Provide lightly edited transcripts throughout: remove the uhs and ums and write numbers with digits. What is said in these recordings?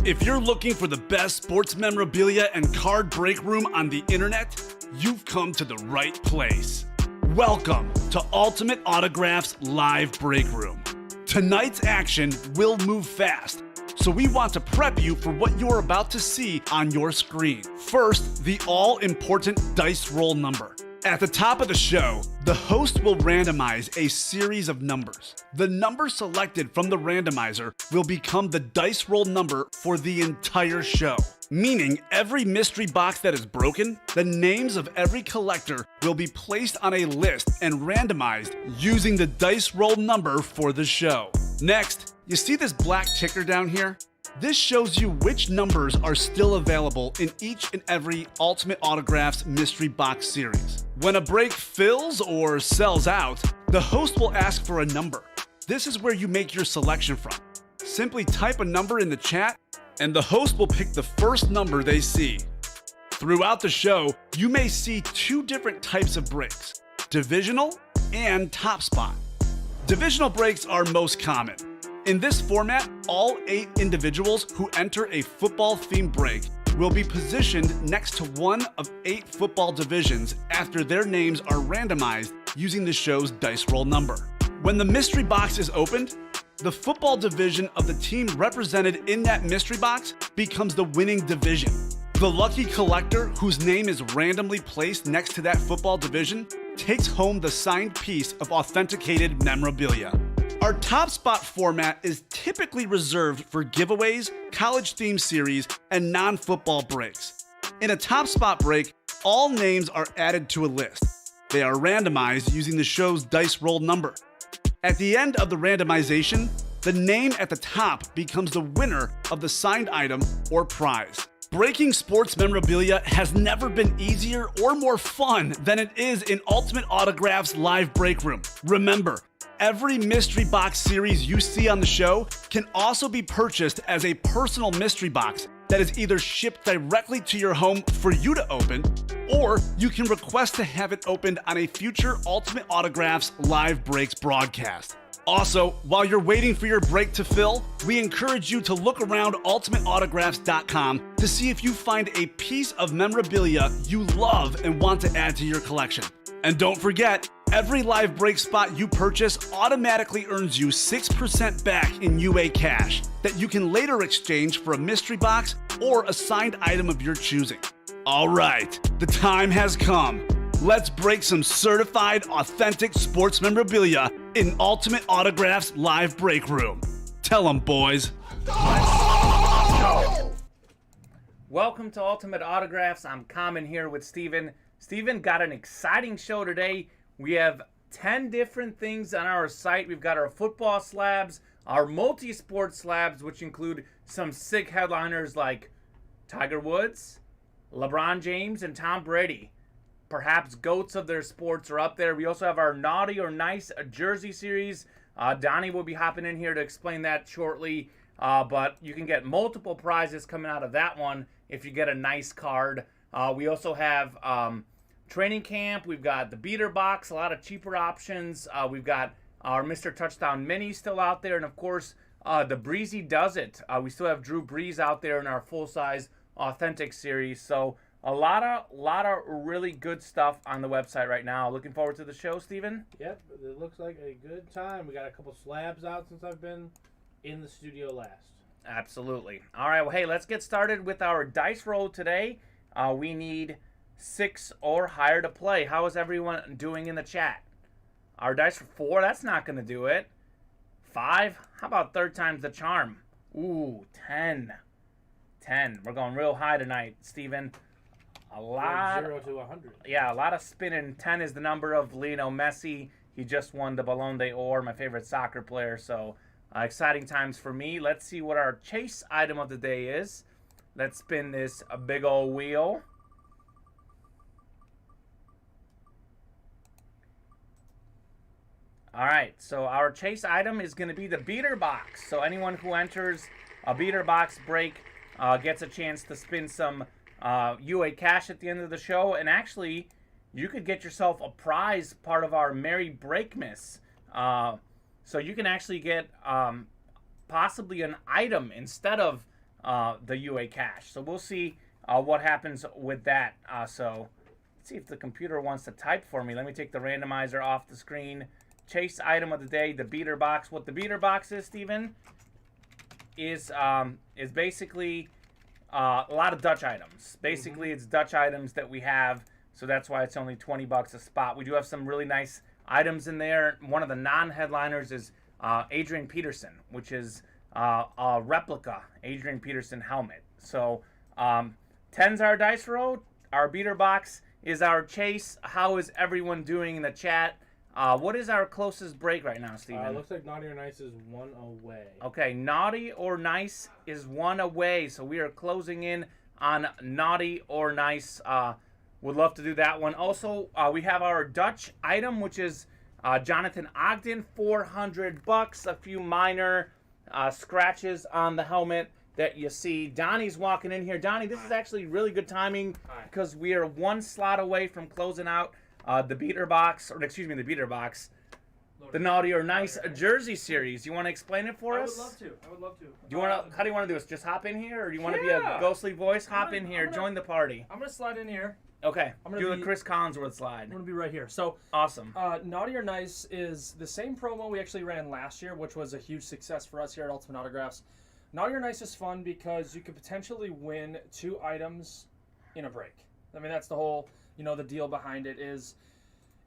If you're looking for the best sports memorabilia and card break room on the internet, you've come to the right place. Welcome to Ultimate Autographs Live Break Room. Tonight's action will move fast, so we want to prep you for what you're about to see on your screen. First, the all-important dice roll number. At the top of the show, the host will randomize a series of numbers. The number selected from the randomizer will become the dice roll number for the entire show. Meaning every mystery box that is broken, the names of every collector will be placed on a list and randomized using the dice roll number for the show. Next, you see this black ticker down here? This shows you which numbers are still available in each and every Ultimate Autographs mystery box series. When a break fills or sells out, the host will ask for a number. This is where you make your selection from. Simply type a number in the chat, and the host will pick the first number they see. Throughout the show, you may see two different types of breaks: divisional and top spot. Divisional breaks are most common. In this format, all 8 individuals who enter a football-themed break will be positioned next to one of 8 football divisions after their names are randomized using the show's dice roll number. When the mystery box is opened, the football division of the team represented in that mystery box becomes the winning division. The lucky collector whose name is randomly placed next to that football division takes home the signed piece of authenticated memorabilia. Our top spot format is typically reserved for giveaways, college-themed series, and non-football breaks. In a top spot break, all names are added to a list. They are randomized using the show's dice roll number. At the end of the randomization, the name at the top becomes the winner of the signed item or prize. Breaking sports memorabilia has never been easier or more fun than it is in Ultimate Autographs Live Break Room. Remember, every mystery box series you see on the show can also be purchased as a personal mystery box that is either shipped directly to your home for you to open, or you can request to have it opened on a future Ultimate Autographs Live Breaks broadcast. Also, while you're waiting for your break to fill, we encourage you to look around ultimateautographs.com to see if you find a piece of memorabilia you love and want to add to your collection. And don't forget, every live break spot you purchase automatically earns you 6% back in UA cash that you can later exchange for a mystery box or a signed item of your choosing. All right, the time has come. Let's break some certified, authentic sports memorabilia in Ultimate Autographs Live Break Room. Tell them, boys. Welcome to Ultimate Autographs. I'm Kamen here with Steven. Steven, got an exciting show today. We have 10 different things on our site. We've got our football slabs, our multi-sport slabs, which include some sick headliners like Tiger Woods, LeBron James, and Tom Brady. Perhaps GOATs of their sports are up there. We also have our Naughty or Nice jersey series. Donnie will be hopping in here to explain that shortly. But you can get multiple prizes coming out of that one if you get a nice card. We also have training camp. We've got the beater box, a lot of cheaper options. We've got our Mr. Touchdown Mini still out there. And, of course, the Breezy Does It. We still have Drew Brees out there in our full-size authentic series. So a lot of really good stuff on the website right now. Looking forward to the show, Steven? Yep, it looks like a good time. We got a couple slabs out since I've been in the studio last. Absolutely. All right, well, hey, let's get started with our dice roll today. We need 6 or higher to play. How is everyone doing in the chat? Our dice for 4, that's not going to do it. 5, how about third time's the charm? Ooh, 10. 10. We're going real high tonight, Steven. A lot. 0 to 100. Yeah, a lot of spinning. 10 is the number of Lionel Messi. He just won the Ballon d'Or, my favorite soccer player. So exciting times for me. Let's see what our chase item of the day is. Let's spin this big old wheel. All right, so our chase item is going to be the beater box. So anyone who enters a beater box break gets a chance to spin some UA cash at the end of the show. And actually, you could get yourself a prize, part of our Merry Breakmas. So you can actually get possibly an item instead of the UA cash. So we'll see what happens with that. So let's see if the computer wants to type for me. Let me take the randomizer off the screen. Chase item of the day, the beater box. What the beater box is, Steven, is basically a lot of Dutch items. Basically, it's Dutch items that we have, so that's why it's only $20 a spot. We do have some really nice items in there. One of the non-headliners is Adrian Peterson, which is a replica Adrian Peterson helmet. So 10's our dice roll. Our beater box is our chase. How is everyone doing in the chat? What is our closest break right now, Steven? Looks like Naughty or Nice is 1 away. Okay, Naughty or Nice is 1 away. So we are closing in on Naughty or Nice. Would love to do that one. Also, we have our Dutch item, which is Jonathan Ogden, $400. A few minor scratches on the helmet that you see. Donnie's walking in here. Donnie, this is actually really good timing because we are 1 slot away from closing out the beater box, the Naughty or Nice jersey series. You want to explain it for us? I would love to. How do you want to do this? Just hop in here, or do you want to be a ghostly voice? Hop in here, join the party. I'm gonna slide in here. Okay, do a Chris Collinsworth slide. I'm gonna be right here. So awesome. Naughty or Nice is the same promo we actually ran last year, which was a huge success for us here at Ultimate Autographs. Naughty or Nice is fun because you could potentially win 2 items in a break. I mean, that's the whole, the deal behind it is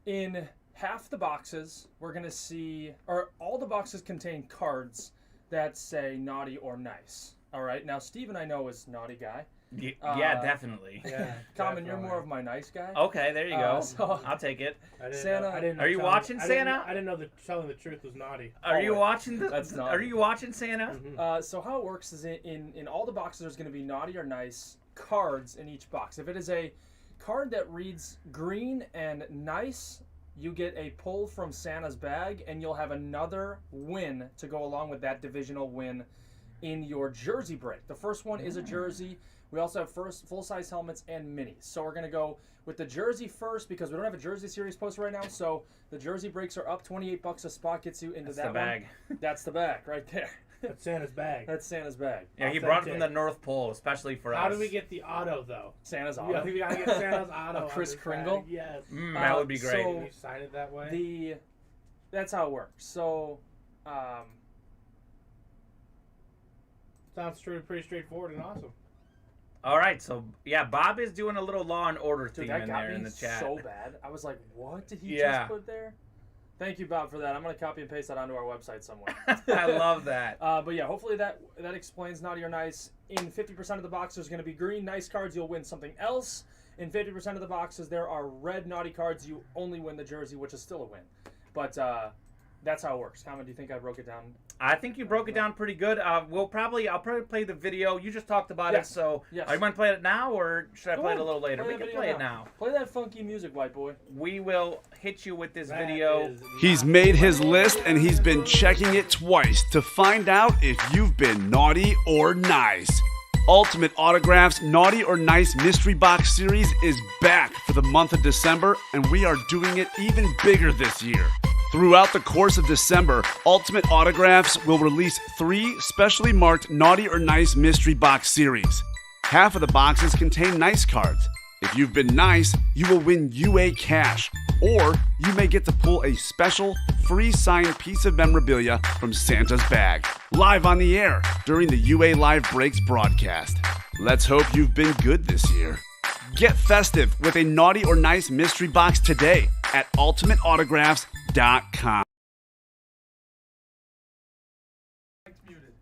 in half the boxes, we're going to see, or all the boxes contain cards that say Naughty or Nice. All right. Now, Steven, I know, is Naughty guy. Yeah, definitely. Yeah, Kamen, you're more of my nice guy. Okay, there you go. So I'll take it. Santa, are you watching Santa? I didn't know that telling the truth was naughty. Are you watching That's naughty. Are you watching Santa? Mm-hmm. So how it works is in all the boxes, there's going to be Naughty or Nice cards in each box. If it is a card that reads green and nice, you get a pull from Santa's bag, and you'll have another win to go along with that divisional win in your jersey break. The first one is a jersey. We also have full-size helmets and minis. So we're going to go with the jersey first because we don't have a jersey series posted right now. So the jersey breaks are up. $28 a spot gets you into that bag. one. That's the bag right there. That's Santa's bag. That's Santa's bag. Yeah, he brought it from the North Pole, especially for us. How do we get the auto, though? Santa's auto? Yeah, we gotta get Santa's auto. Chris on this Kringle? bag. Yes. That would be great. So Can we sign it that way? That's how it works. So, Sounds pretty straightforward and awesome. All right, so yeah, Bob is doing a little Law and Order dude, theme that in got there me in the chat. so bad. I was like, what did he Yeah. just put there? Thank you, Bob, for that. I'm going to copy and paste that onto our website somewhere. I love that. But yeah, hopefully that explains Naughty or Nice. In 50% of the boxes, there's going to be green nice cards. You'll win something else. In 50% of the boxes, there are red naughty cards. You only win the jersey, which is still a win. But that's how it works. Kamen, do you think I broke it down? I think you broke it down pretty good. I'll probably play the video. You just talked about it, so Yes. are you going to play it now, or should I Go play ahead. it a little later? Play We the can video play it now. Play that funky music, white boy. We will hit you with this That video. is He's not- made his list and he's been checking it twice to find out if you've been naughty or nice. Ultimate Autographs Naughty or Nice Mystery Box Series is back for the month of December, and we are doing it even bigger this year. Throughout the course of December, Ultimate Autographs will release 3 specially marked Naughty or Nice Mystery Box Series. Half of the boxes contain nice cards. If you've been nice, you will win UA cash, or you may get to pull a special, free signed piece of memorabilia from Santa's bag, live on the air during the UA Live Breaks broadcast. Let's hope you've been good this year. Get festive with a Naughty or Nice mystery box today at ultimateautographs.com.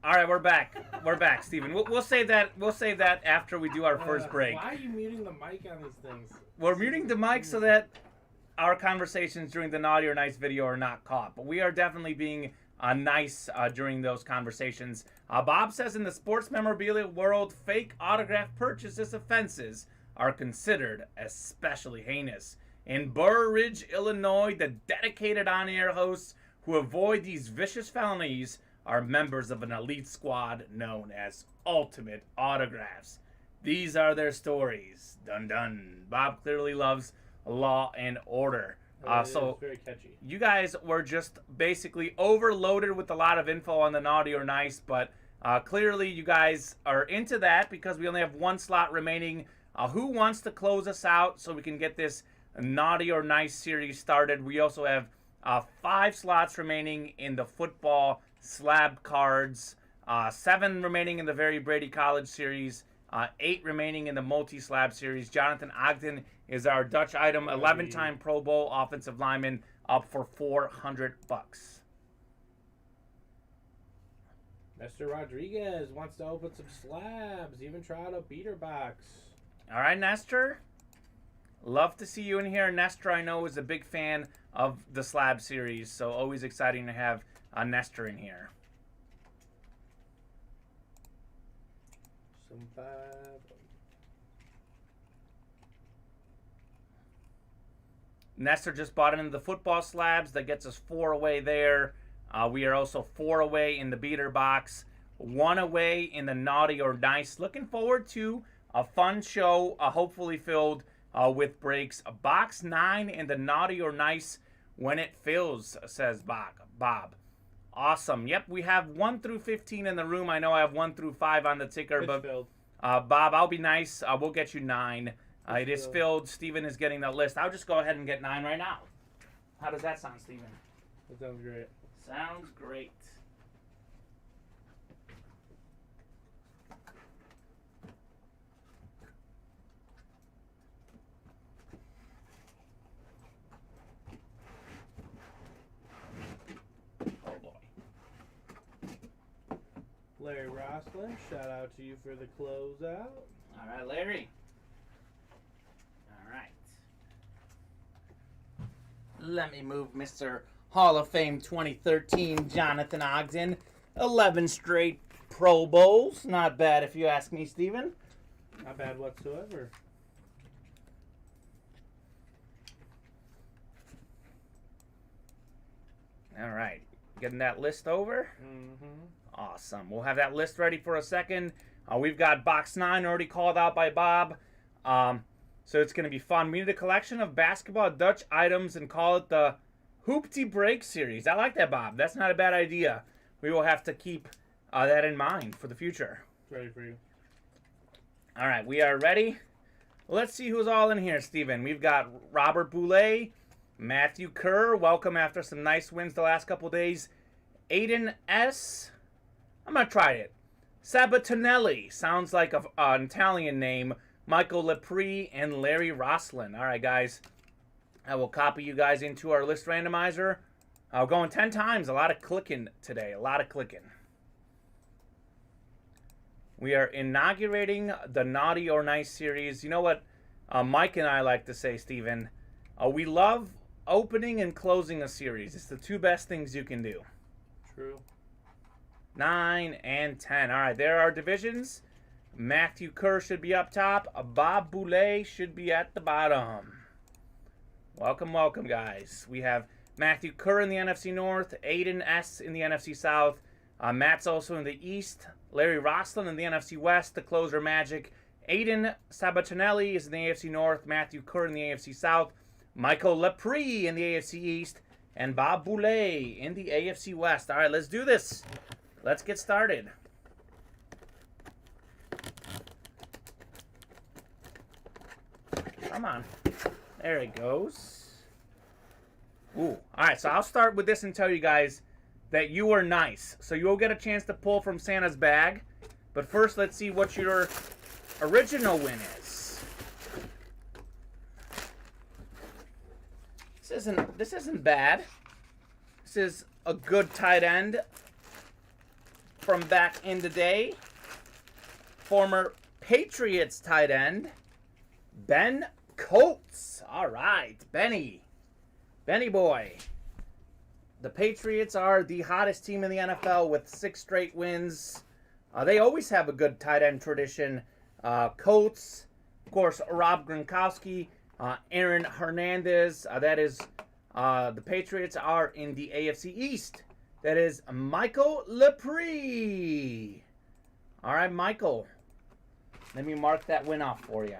All right, we're back. We're back, Steven. We'll save that. We'll save that after we do our first break. Why are you muting the mic on these things? We're muting the mic so that our conversations during the Naughty or Nice video are not caught. But we are definitely being nice during those conversations. Bob says in the sports memorabilia world, fake autograph purchases offenses are considered especially heinous. In Burr Ridge, Illinois, the dedicated on-air hosts who avoid these vicious felonies are members of an elite squad known as Ultimate Autographs. These are their stories. Dun dun. Bob clearly loves Law and Order. So It's very catchy. you guys were just basically overloaded with a lot of info on the Naughty or Nice, but Clearly, you guys are into that because we only have one slot remaining. Who wants to close us out so we can get this Naughty or Nice series started? We also have 5 slots remaining in the football slab cards, 7 remaining in the Very Brady College series, 8 remaining in the multi-slab series. Jonathan Ogden is our Dutch item, 11-time Pro Bowl offensive lineman, up for $400. Mr. Rodriguez wants to open some slabs, even try out a beater box. All right, Nestor. Love to see you in here. Nestor, I know, is a big fan of the slab series, so always exciting to have Nestor in here. Some 5. Nestor just bought into the football slabs. That gets us 4 away there. We are also 4 away in the beater box, 1 away in the Naughty or Nice. Looking forward to a fun show, hopefully filled with breaks. Box 9 in the Naughty or Nice when it fills, says Bob. Awesome. Yep, we have 1 through 15 in the room. I know I have 1 through 5 on the ticker, It's but filled. Bob, I'll be nice. We'll get you 9. It is filled. Steven is getting the list. I'll just go ahead and get 9 right now. How does that sound, Steven? That sounds great. Sounds great. Oh boy. Larry Roslin, shout out to you for the closeout. All right, Larry. All right. Let me move Mr. Hall of Fame 2013 Jonathan Ogden. 11 straight Pro Bowls. Not bad if you ask me, Steven. Not bad whatsoever. All right. Getting that list over. Mm-hmm. Awesome. We'll have that list ready for a second. We've got box 9 already called out by Bob. So it's going to be fun. We need a collection of basketball Dutch items and call it the Hoopty Break series. I like that, Bob. That's not a bad idea. We will have to keep that in mind for the future. It's ready for you. All right, we are ready. Let's see who's all in here, Steven. We've got Robert Boulay, Matthew Kerr. Welcome after some nice wins the last couple days. Aiden S. I'm going to try it. Sabatonelli. Sounds like an Italian name. Michael Lepre and Larry Roslin. All right, guys. I will copy you guys into our list randomizer. I'll go in 10 times. A lot of clicking today. A lot of clicking. We are inaugurating the Naughty or Nice series. You know what Mike and I like to say, Steven? We love opening and closing a series. It's the 2 best things you can do. True. 9 and 10. All right, there are divisions. Matthew Kerr should be up top. Bob Boulay should be at the bottom. Welcome, welcome, guys. We have Matthew Kerr in the NFC North, Aiden S. in the NFC South. Matt's also in the East. Larry Roslin in the NFC West. The closer Magic. Aiden Sabatonelli is in the AFC North. Matthew Kerr in the AFC South. Michael Lepre in the AFC East. And Bob Boulay in the AFC West. All right, let's do this. Let's get started. Come on. There it goes. Ooh. All right, so I'll start with this and tell you guys that you are nice. So you'll get a chance to pull from Santa's bag. But first, let's see what your original win is. This isn't bad. This is a good tight end from back in the day. Former Patriots tight end, Ben Coates. All right, Benny boy. The Patriots are the hottest team in the NFL with 6 straight wins. They always have a good tight end tradition. Coates, of course, Rob Gronkowski, Aaron Hernandez. That is, the Patriots are in the AFC East. That is Michael Lepre. All right, Michael. Let me mark that win off for you.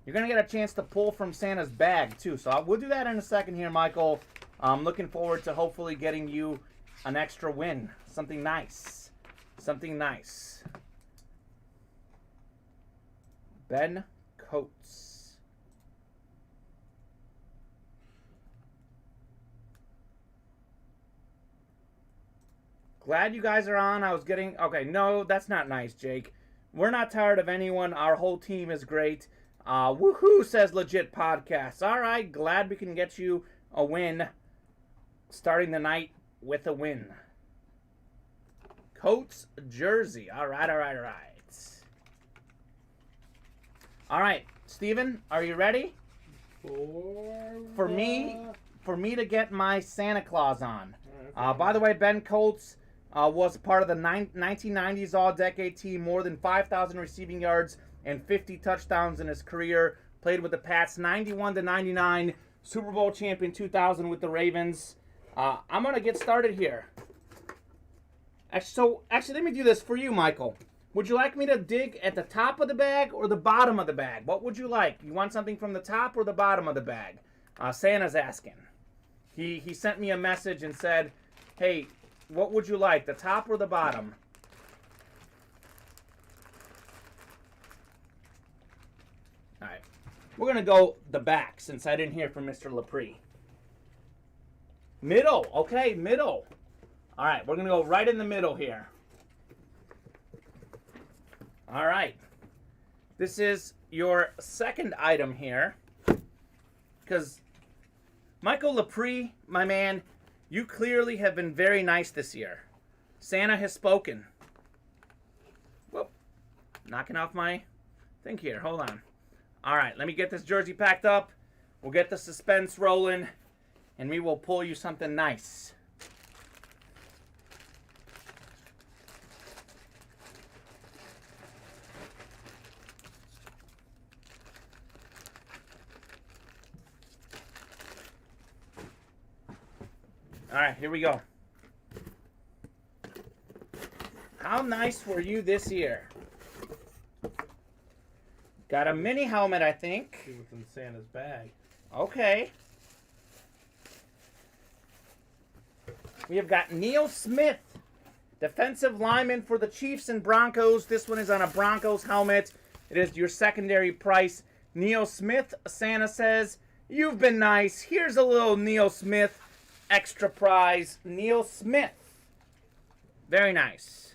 You're going to get a chance to pull from Santa's bag, too. So we'll do that in a second here, Michael. I'm looking forward to hopefully getting you an extra win. Something nice. Something nice. Ben Coates. Glad you guys are on. I was getting... Okay, no, that's not nice, Jake. We're not tired of anyone. Our whole team is great. Woohoo, says Legit Podcast. All right, glad we can get you a win. Starting the night with a win. Coates jersey. All right. All right, Steven, are you ready? For me to get my Santa Claus on. By the way, Ben Coates was part of the 1990s All-Decade team, more than 5,000 receiving yards and 50 touchdowns in his career. Played with the Pats 91-99, Super Bowl champion 2000 with the Ravens. I'm going to get started here. Actually, let me do this for you, Michael. Would you like me to dig at the top of the bag or the bottom of the bag? What would you like? You want something from the top or the bottom of the bag? Santa's asking. He sent me a message and said, hey, what would you like, the top or the bottom? All right. We're going to go the back since I didn't hear from Mr. Lepre. Middle. Okay, middle. All right, we're going to go right in the middle here. All right. This is your second item here. Because Michael Lepre, my man, you clearly have been very nice this year. Santa has spoken. Whoop. Knocking off my thing here. Hold on. All right, let me get this jersey packed up. We'll get the suspense rolling, and we will pull you something nice. All right, here we go. How nice were you this year? Got a mini helmet, I think. See what's in Santa's bag. Okay. We have got Neil Smith, defensive lineman for the Chiefs and Broncos. This one is on a Broncos helmet. It is your secondary price. Neil Smith, Santa says, you've been nice. Here's a little Neil Smith extra prize. Neil Smith. Very nice.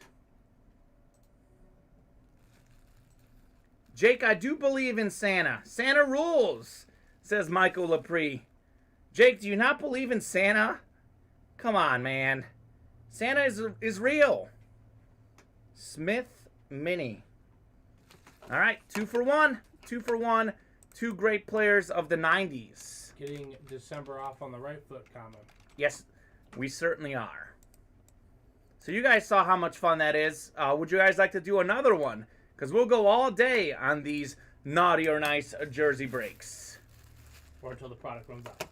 Jake, I do believe in Santa. Santa rules, says Michael Lepre. Jake, do you not believe in Santa? Come on, man. Santa is real. Smith Mini. All right, 2 for 1. 2 for 1. Two great players of the 90s. Getting December off on the right foot, Kamen. Yes, we certainly are. So you guys saw how much fun that is. Would you guys like to do another one? Because we'll go all day on these naughty or nice jersey breaks. Or until the product runs out.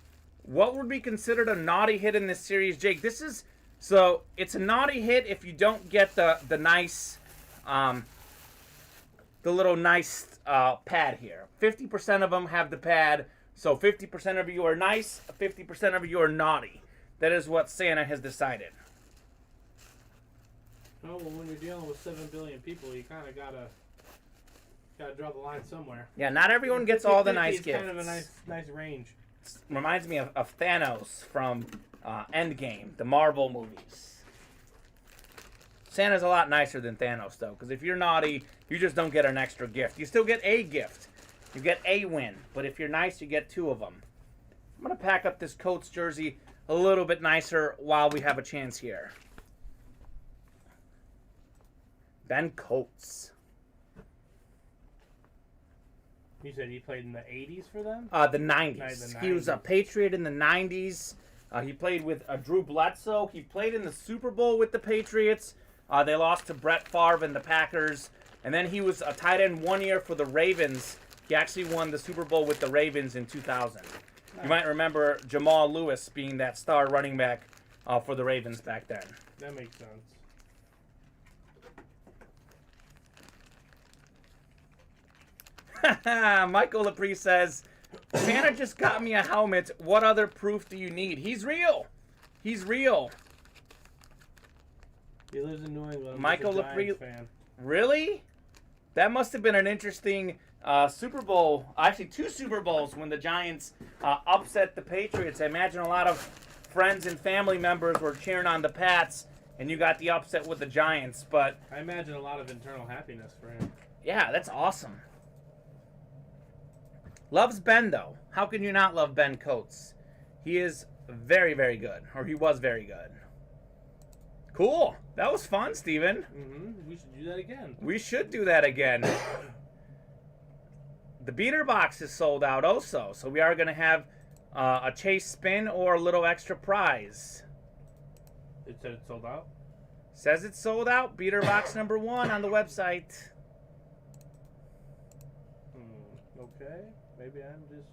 What would be considered a naughty hit in this series, Jake? This is, so it's a naughty hit if you don't get the nice, the little nice pad here. 50% of them have the pad, so 50% of you are nice, 50% of you are naughty. That is what Santa has decided. Oh, well, when you're dealing with 7 billion people, you kind of gotta draw the line somewhere. Yeah, not everyone gets all the nice it's gifts. Kind of a nice range. Reminds me of Thanos from Endgame, the Marvel movies. Santa's a lot nicer than Thanos, though, because if you're naughty, you just don't get an extra gift. You still get a gift. You get a win, but if you're nice, you get 2 of them. I'm going to pack up this Coates jersey a little bit nicer while we have a chance here. Ben Coates. You said he played in the 80s for them? The 90s. He was a Patriot in the 90s. He played with Drew Bledsoe. He played in the Super Bowl with the Patriots. They lost to Brett Favre and the Packers. And then he was a tight end 1 year for the Ravens. He actually won the Super Bowl with the Ravens in 2000. You might remember Jamal Lewis being that star running back for the Ravens back then. That makes sense. Michael Lepre says, Santa just got me a helmet. What other proof do you need? He's real. He's real. He lives in New England. Michael He's a Giants Lepre- fan. Really? That must have been an interesting Super Bowl. Actually, 2 Super Bowls when the Giants upset the Patriots. I imagine a lot of friends and family members were cheering on the Pats, and you got the upset with the Giants. But I imagine a lot of internal happiness for him. yeah, that's awesome. Loves Ben, though. How can you not love Ben Coates? He is very, very good. Or he was very good. Cool. That was fun, Steven. Mm-hmm. We should do that again. We should do that again. The beater box is sold out also. So we are going to have a chase spin or a little extra prize. It said it's sold out? Says it's sold out. Beater box number 1 on the website. Okay. Maybe I'm just...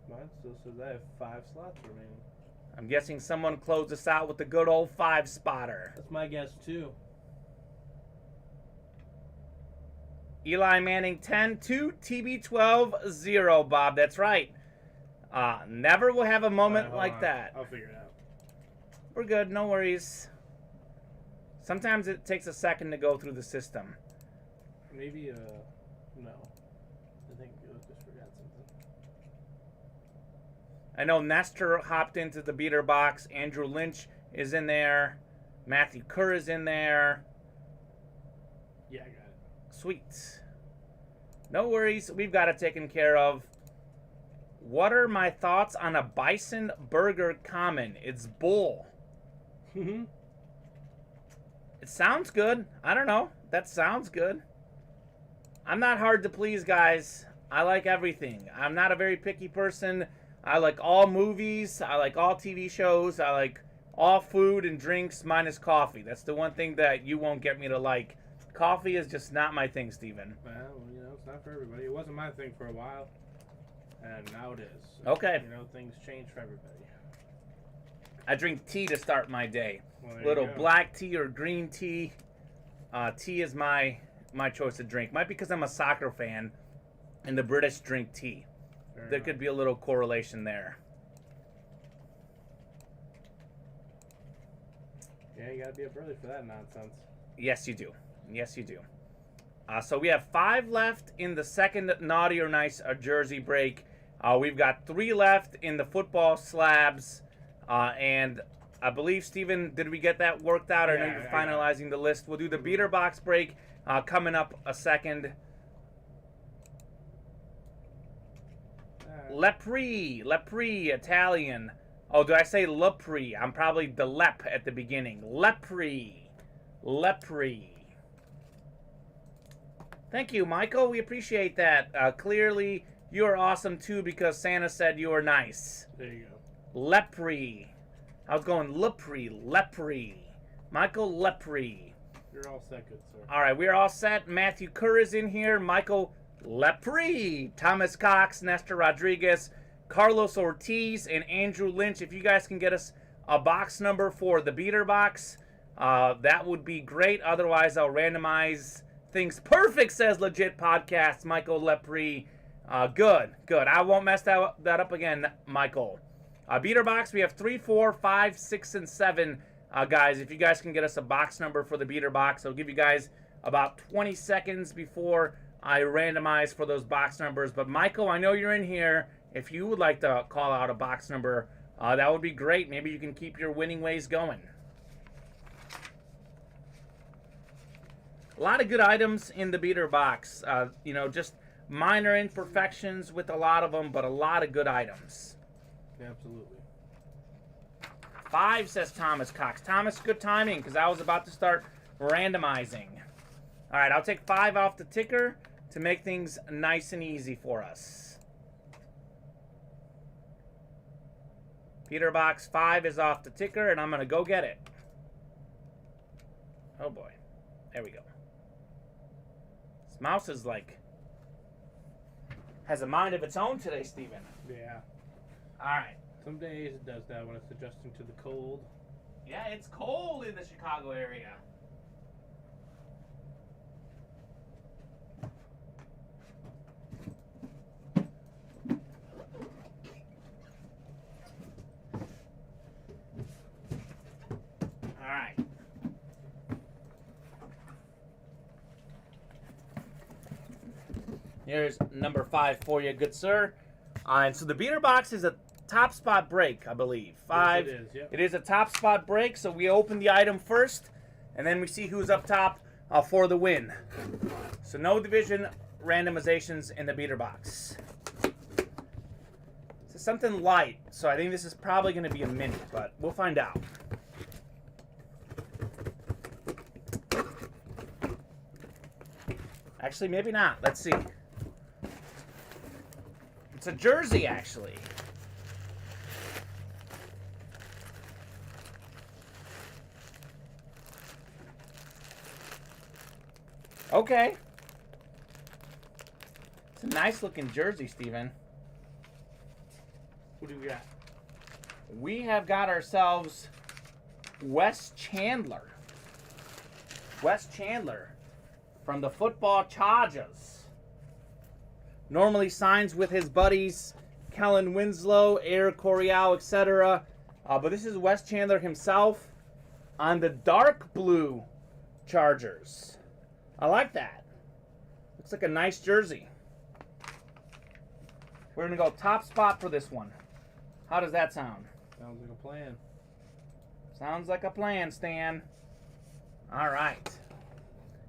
Mine still says I have 5 slots remaining. I'm guessing someone closed us out with the good old 5 spotter. That's my guess, too. Eli Manning 10-2, TB12 0, Bob. That's right. Never will have a moment Hold like on. that. I'll figure it out. We're good. No worries. Sometimes it takes a second to go through the system. Maybe, no. I think you just forgot something. I know Nestor hopped into the beater box. Andrew Lynch is in there. Matthew Kerr is in there. Yeah, I got it. Sweet. No worries. We've got it taken care of. What are my thoughts on a bison burger Kamen? It's bull. It sounds good. I don't know. That sounds good. I'm not hard to please, guys. I like everything. I'm not a very picky person. I like all movies. I like all TV shows. I like all food and drinks minus coffee. That's the one thing that you won't get me to like. Coffee is just not my thing, Steven. Well, you know, it's not for everybody. It wasn't my thing for a while, and now it is. So, Okay. You know, things change for everybody. I drink tea to start my day. Well, there Little you go. black tea or green tea. Tea is my choice of drink. Might be because I'm a soccer fan, and the British drink tea. Fair There enough. could be a little correlation there. Yeah, you gotta be up early for that nonsense. Yes, you do. Yes, you do. So we have 5 left in the second Naughty or Nice jersey break. We've got 3 left in the football slabs. And I believe, Steven, did we get that worked out? I know Yeah, you're I got it. finalizing the list. We'll do the beater box break coming up a second. Lepre, Italian. Oh, did I say Lepre? I'm probably the lep at the beginning. Lepre. Thank you, Michael. We appreciate that. Clearly, you're awesome too because Santa said you were nice. There you go. Lepre. I was going Lepre. Michael Lepre. You're all set, good sir. All right, we're all set. Matthew Kerr is in here. Michael Lepre. Thomas Cox, Nestor Rodriguez, Carlos Ortiz, and Andrew Lynch. If you guys can get us a box number for the beater box, that would be great. Otherwise, I'll randomize things. Perfect, says Legit Podcast, Michael Lepre. Good. I won't mess that up again, Michael. Beater box, we have 3, 4, 5, 6, and 7. Guys, if you guys can get us a box number for the beater box, I'll give you guys about 20 seconds before I randomize for those box numbers. But Michael, I know you're in here. If you would like to call out a box number, that would be great. Maybe you can keep your winning ways going. A lot of good items in the beater box. You know, just minor imperfections with a lot of them, but a lot of good items. Absolutely. 5, says Thomas Cox. Thomas, good timing, because I was about to start randomizing. All right, I'll take 5 off the ticker to make things nice and easy for us. Beater box 5 is off the ticker, and I'm going to go get it. Oh, boy. There we go. This mouse is like... has a mind of its own today, Steven. Yeah. All right. Some days it does that when it's adjusting to the cold. Yeah, it's cold in the Chicago area. Here's number 5 for you, good sir. And so the beater box is a top spot break, I believe. 5. Yes, it is, yep. It is a top spot break, so we open the item first, and then we see who's up top for the win. So no division randomizations in the beater box. This is something light, so I think this is probably going to be a mini, but we'll find out. Actually, maybe not. Let's see. It's a jersey, actually. Okay. It's a nice looking jersey, Steven. What do we got? We have got ourselves Wes Chandler. Wes Chandler from the football Chargers. Normally signs with his buddies Kellen Winslow, Eric Coryell, etc. But this is Wes Chandler himself on the dark blue Chargers. I like that. Looks like a nice jersey. We're going to go top spot for this one. How does that sound? Sounds like a plan. Sounds like a plan, Stan. All right.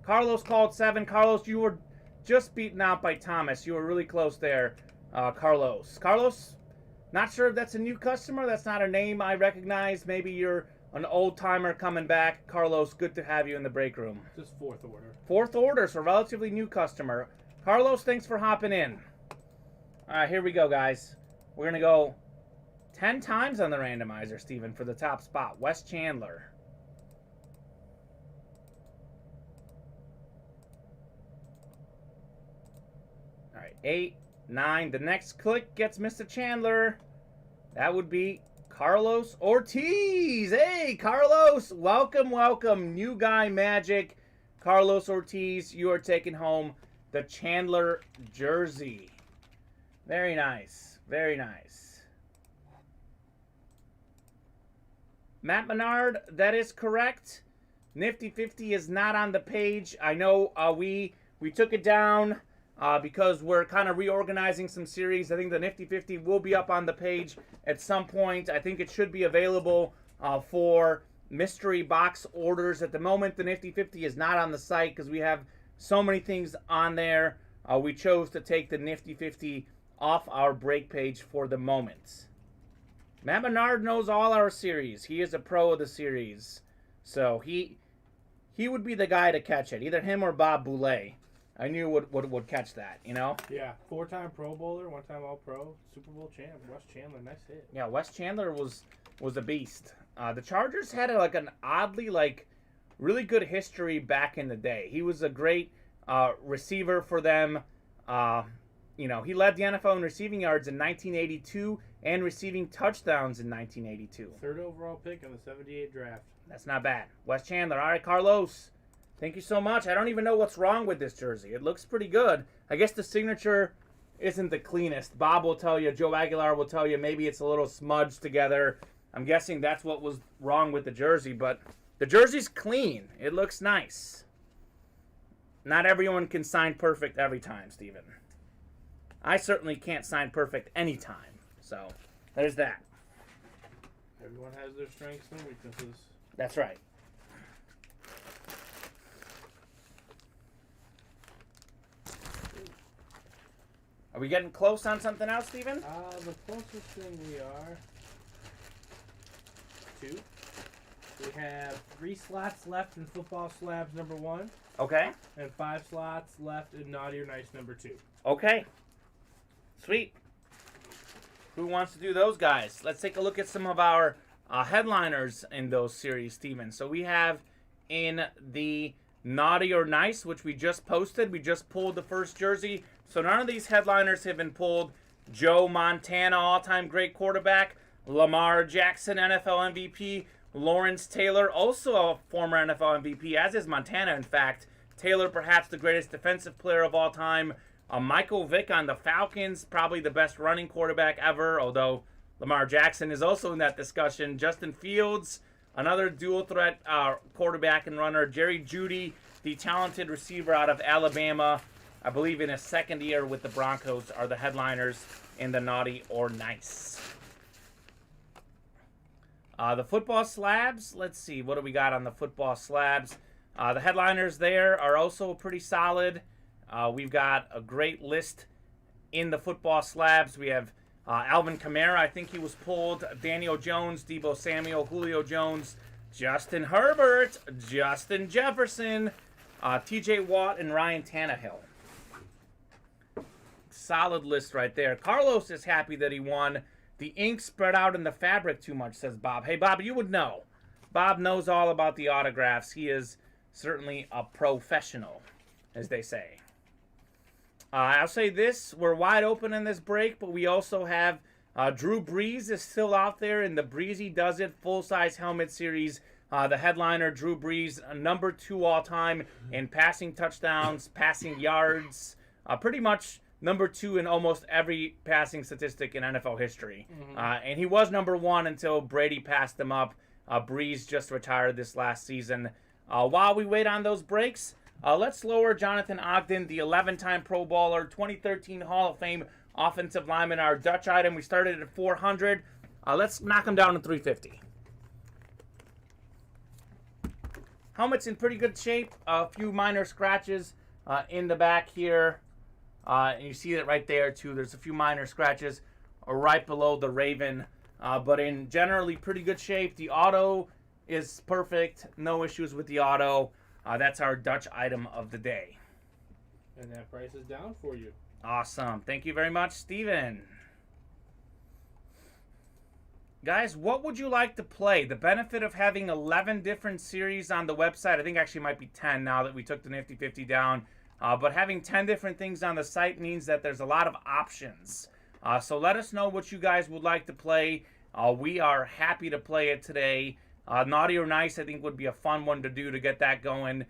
Carlos called 7. Carlos, you were just beaten out by Thomas. You were really close there, Carlos. Carlos, not sure if that's a new customer. That's not a name I recognize. Maybe you're an old-timer coming back. Carlos, good to have you in the break room. Just fourth order. Fourth order, so relatively new customer. Carlos, thanks for hopping in. All right, here we go, guys. We're going to go 10 times on the randomizer, Steven, for the top spot. Wes Chandler. All right, 8, 9. The next click gets Mr. Chandler. That would be Carlos Ortiz. Hey, Carlos. Welcome, welcome. New guy magic. Carlos Ortiz, you are taking home the Chandler jersey. Very nice. Very nice. Matt Menard, that is correct. Nifty 50 is not on the page. I know we took it down because we're kind of reorganizing some series. I think the Nifty 50 will be up on the page at some point. I think it should be available for mystery box orders. At the moment, the Nifty 50 is not on the site because we have so many things on there. We chose to take the Nifty 50 off our break page for the moment. Matt Menard knows all our series. He is a pro of the series. So he would be the guy to catch it. Either him or Bob Boulay. I knew would catch that, you know? Yeah, 4-time Pro Bowler, 1-time All-Pro, Super Bowl champ, Wes Chandler, nice hit. Yeah, Wes Chandler was a beast. The Chargers had an oddly really good history back in the day. He was a great receiver for them. He led the NFL in receiving yards in 1982 and receiving touchdowns in 1982. 3rd overall pick in the 78 draft. That's not bad. Wes Chandler. All right, Carlos. Thank you so much. I don't even know what's wrong with this jersey. It looks pretty good. I guess the signature isn't the cleanest. Bob will tell you, Joe Aguilar will tell you, maybe it's a little smudged together. I'm guessing that's what was wrong with the jersey, but the jersey's clean. It looks nice. Not everyone can sign perfect every time, Steven. I certainly can't sign perfect anytime. So, there's that. Everyone has their strengths and weaknesses. That's right. Are we getting close on something else, Steven? The closest thing we are 2. We have 3 slots left in Football Slabs number 1. Okay. And 5 slots left in Naughty or Nice number 2. Okay. Sweet. Who wants to do those guys? Let's take a look at some of our headliners in those series, Steven. So we have in the Naughty or Nice, which we just posted. We just pulled the first jersey. So none of these headliners have been pulled. Joe Montana, all-time great quarterback. Lamar Jackson, NFL MVP. Lawrence Taylor, also a former NFL MVP, as is Montana, in fact. Taylor, perhaps the greatest defensive player of all time. Michael Vick on the Falcons, probably the best running quarterback ever, although Lamar Jackson is also in that discussion. Justin Fields, another dual-threat quarterback and runner. Jerry Jeudy, the talented receiver out of Alabama. I believe in his second year with the Broncos, are the headliners in the Naughty or Nice. The football slabs, let's see, what do we got on the football slabs? The headliners there are also pretty solid. We've got a great list in the football slabs. We have Alvin Kamara, I think he was pulled, Daniel Jones, Deebo Samuel, Julio Jones, Justin Herbert, Justin Jefferson, TJ Watt, and Ryan Tannehill. Solid list right there. Carlos is happy that he won. The ink spread out in the fabric too much, says Bob. Hey, Bob, you would know. Bob knows all about the autographs. He is certainly a professional, as they say. I'll say this. We're wide open in this break, but we also have Drew Brees is still out there in the Breezy Does It full-size helmet series. The headliner, Drew Brees, number 2 all-time in passing touchdowns, passing yards, pretty much number 2 in almost every passing statistic in NFL history. And he was number 1 until Brady passed him up. Brees just retired this last season. While we wait on those breaks, let's lower Jonathan Ogden, the 11-time Pro Bowler, 2013 Hall of Fame offensive lineman, our Dutch item. We started at 400. Let's knock him down to 350. Helmet's in pretty good shape. A few minor scratches in the back here. And you see it right there, too. There's a few minor scratches right below the Raven. But in generally pretty good shape. The auto is perfect. No issues with the auto. That's our Dutch item of the day. And that price is down for you. Awesome. Thank you very much, Steven. Guys, what would you like to play? The benefit of having 11 different series on the website, I think actually might be 10 now that we took the Nifty 50 down. But having 10 different things on the site means that there's a lot of options. So let us know what you guys would like to play. We are happy to play it today. Naughty or Nice, I think, would be a fun one to do to get that going.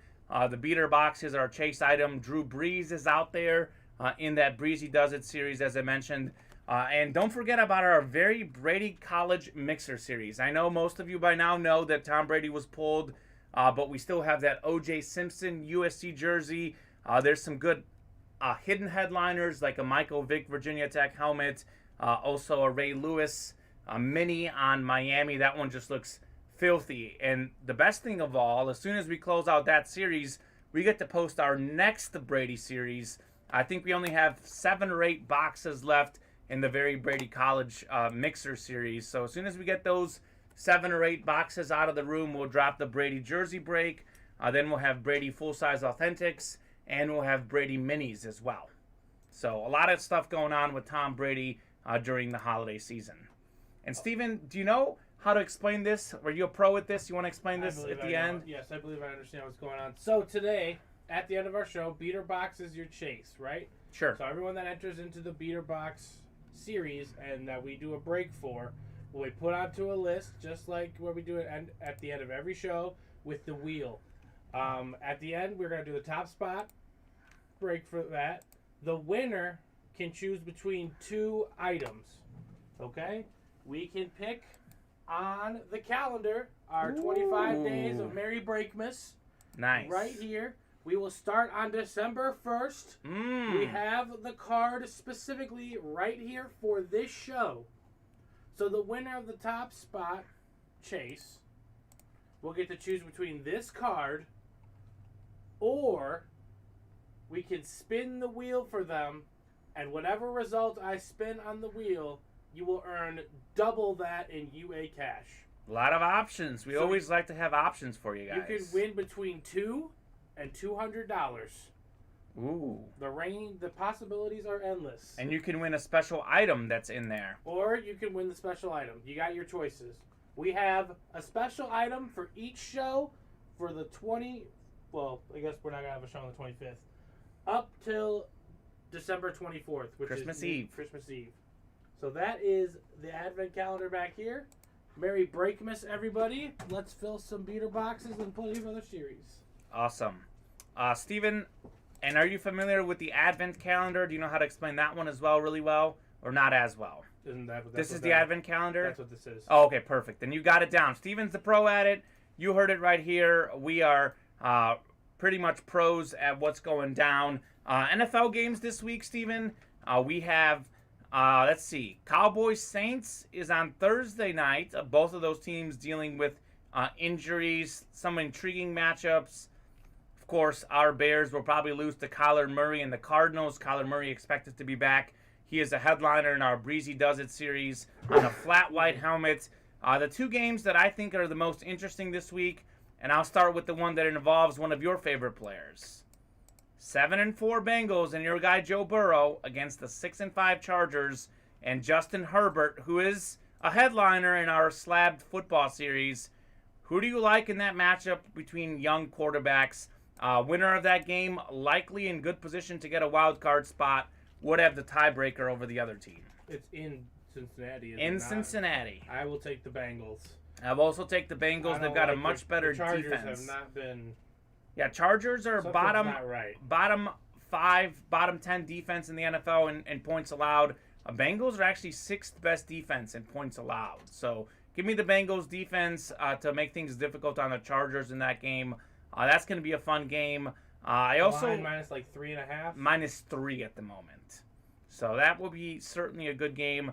The beater box is our chase item. Drew Brees is out there in that Breezy Does It series, as I mentioned. And don't forget about our very Brady College Mixer series. I know most of you by now know that Tom Brady was pulled, but we still have that O.J. Simpson USC jersey. There's some good hidden headliners like a Michael Vick Virginia Tech helmet. Also a Ray Lewis mini on Miami. That one just looks filthy. And the best thing of all, as soon as we close out that series, we get to post our next Brady series. I think we only have 7 or 8 boxes left in the very Brady College Mixer series. So as soon as we get those 7 or 8 boxes out of the room, we'll drop the Brady jersey break. Then we'll have Brady full-size authentics. And we'll have Brady minis as well. So a lot of stuff going on with Tom Brady during the holiday season. And Steven, do you know how to explain this? Were you a pro at this? You want to explain this at the end? Yes, I believe I understand what's going on. So today, at the end of our show, beater box is your chase, right? Sure. So everyone that enters into the beater box series and that we do a break for, will be put onto a list, just like what we do at the end of every show with the wheel. At the end, we're going to do the top spot break for that. The winner can choose between 2 items. Okay? We can pick on the calendar our 25 days of Merry Breakmas. Nice. Right here. We will start on December 1st. We have the card specifically right here for this show. So the winner of the top spot chase will get to choose between this card, or we can spin the wheel for them, and whatever result I spin on the wheel, you will earn double that in UA cash. A lot of options. We So always like to have options for you guys. You can win between $2 and $200. Ooh. The possibilities are endless. And you can win a special item that's in there. Or you can win the special item. You got your choices. We have a special item for each show for the well, I guess we're not going to have a show on the 25th. Up till December 24th, which Christmas is Eve. Christmas Eve. So that is the advent calendar back here. Merry Breakmas, everybody. Let's fill some beater boxes and plenty of other series. Awesome. Steven, and are you familiar with the advent calendar? Do you know how to explain that one as well, really well, or not as well? Isn't that what This is the advent calendar? That's what this is. Oh, okay, perfect. Then you got it down. Steven's the pro at it. You heard it right here. We are pretty much pros at what's going down. NFL games this week, Steven. We have, let's see, Cowboys-Saints is on Thursday night. Both of those teams dealing with injuries, some intriguing matchups. Of course, our Bears will probably lose to Kyler Murray and the Cardinals. Kyler Murray expected to be back. He is a headliner in our Breezy Does It series on a flat white helmet. The two games that I think are the most interesting this week, and I'll start with the one that involves one of your favorite players. 7-4 Bengals and your guy Joe Burrow against the 6-5 Chargers and Justin Herbert, who is a headliner in our slabbed football series. Who do you like in that matchup between young quarterbacks? Winner of that game, likely in good position to get a wild card spot, would have the tiebreaker over the other team. It's in Cincinnati. In Cincinnati. I will take the Bengals. I'll also take the Bengals. They've got a much better the Chargers defense. Have not been. Yeah, Chargers are bottom not right. bottom 5, bottom 10 defense in the NFL in points allowed. Bengals are actually 6th best defense in points allowed. So give me the Bengals defense to make things difficult on the Chargers in that game. That's going to be a fun game. I also line minus like 3.5. -3 at the moment. So that will be certainly a good game.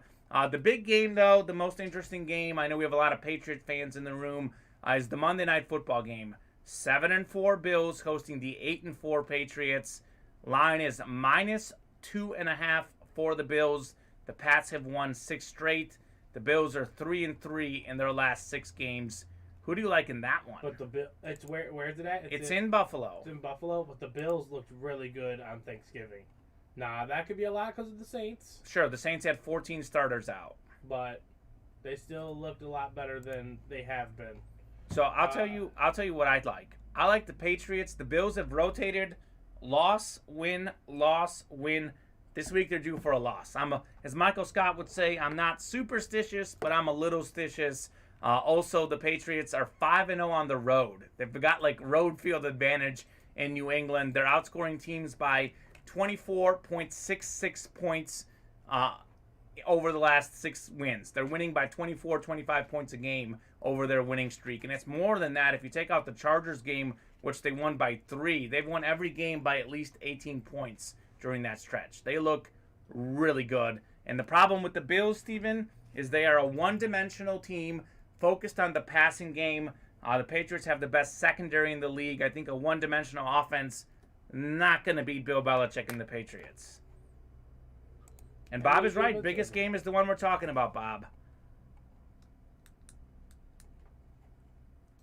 The big game, though, the most interesting game, I know we have a lot of Patriot fans in the room, is the Monday Night Football game. 7-4 Bills hosting the 8-4 Patriots. Line is -2.5 for the Bills. The Pats have won 6 straight. The Bills are 3-3 in their last 6 games. Who do you like in that one? But it's where is it at? It's in Buffalo. It's in Buffalo, but the Bills looked really good on Thanksgiving. Nah, that could be a lot because of the Saints. Sure, the Saints had 14 starters out. But they still looked a lot better than they have been. So I'll tell you what I'd like. I like the Patriots. The Bills have rotated loss, win, loss, win. This week they're due for a loss. As Michael Scott would say, I'm not superstitious, but I'm a little stitious. Also, the Patriots are 5-0 on the road. They've got like road field advantage in New England. They're outscoring teams by 24.66 points over the last 6 wins. They're winning by 24, 25 points a game over their winning streak. And it's more than that. If you take out the Chargers game, which they won by 3, they've won every game by at least 18 points during that stretch. They look really good. And the problem with the Bills, Steven, is they are a one-dimensional team focused on the passing game. The Patriots have the best secondary in the league. I think a one-dimensional offense, not going to beat Bill Belichick and the Patriots. And Bob is right. Biggest game is the one we're talking about, Bob.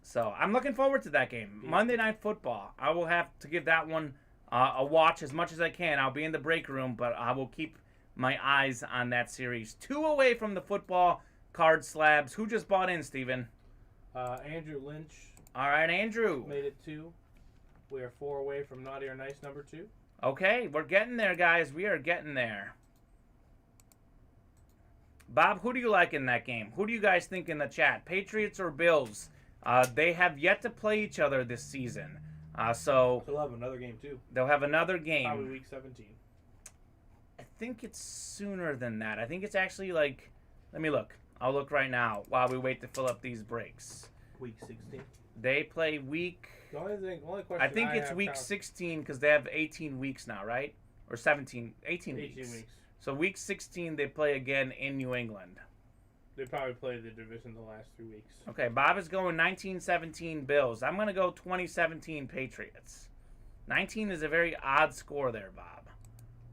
So I'm looking forward to that game. Monday Night Football. I will have to give that one a watch as much as I can. I'll be in the break room, but I will keep my eyes on that series. 2 away from the football card slabs. Who just bought in, Steven? Andrew Lynch. All right, Andrew. Made it 2. We are 4 away from Naughty or Nice number 2. Okay, we're getting there, guys. We are getting there. Bob, who do you like in that game? Who do you guys think in the chat? Patriots or Bills? They have yet to play each other this season. So they'll have another game, too. They'll have another game. Probably week 17. I think it's sooner than that. I think it's actually like... Let me look. I'll look right now while we wait to fill up these breaks. Week 16. They play week... The only question I think it's week 16 because they have 18 weeks now, right? Or 17. 18 weeks. So week 16 they play again in New England. They probably played the division the last 3 weeks. Okay, Bob is going 1917 Bills. I'm going to go 2017 Patriots. 19 is a very odd score there, Bob.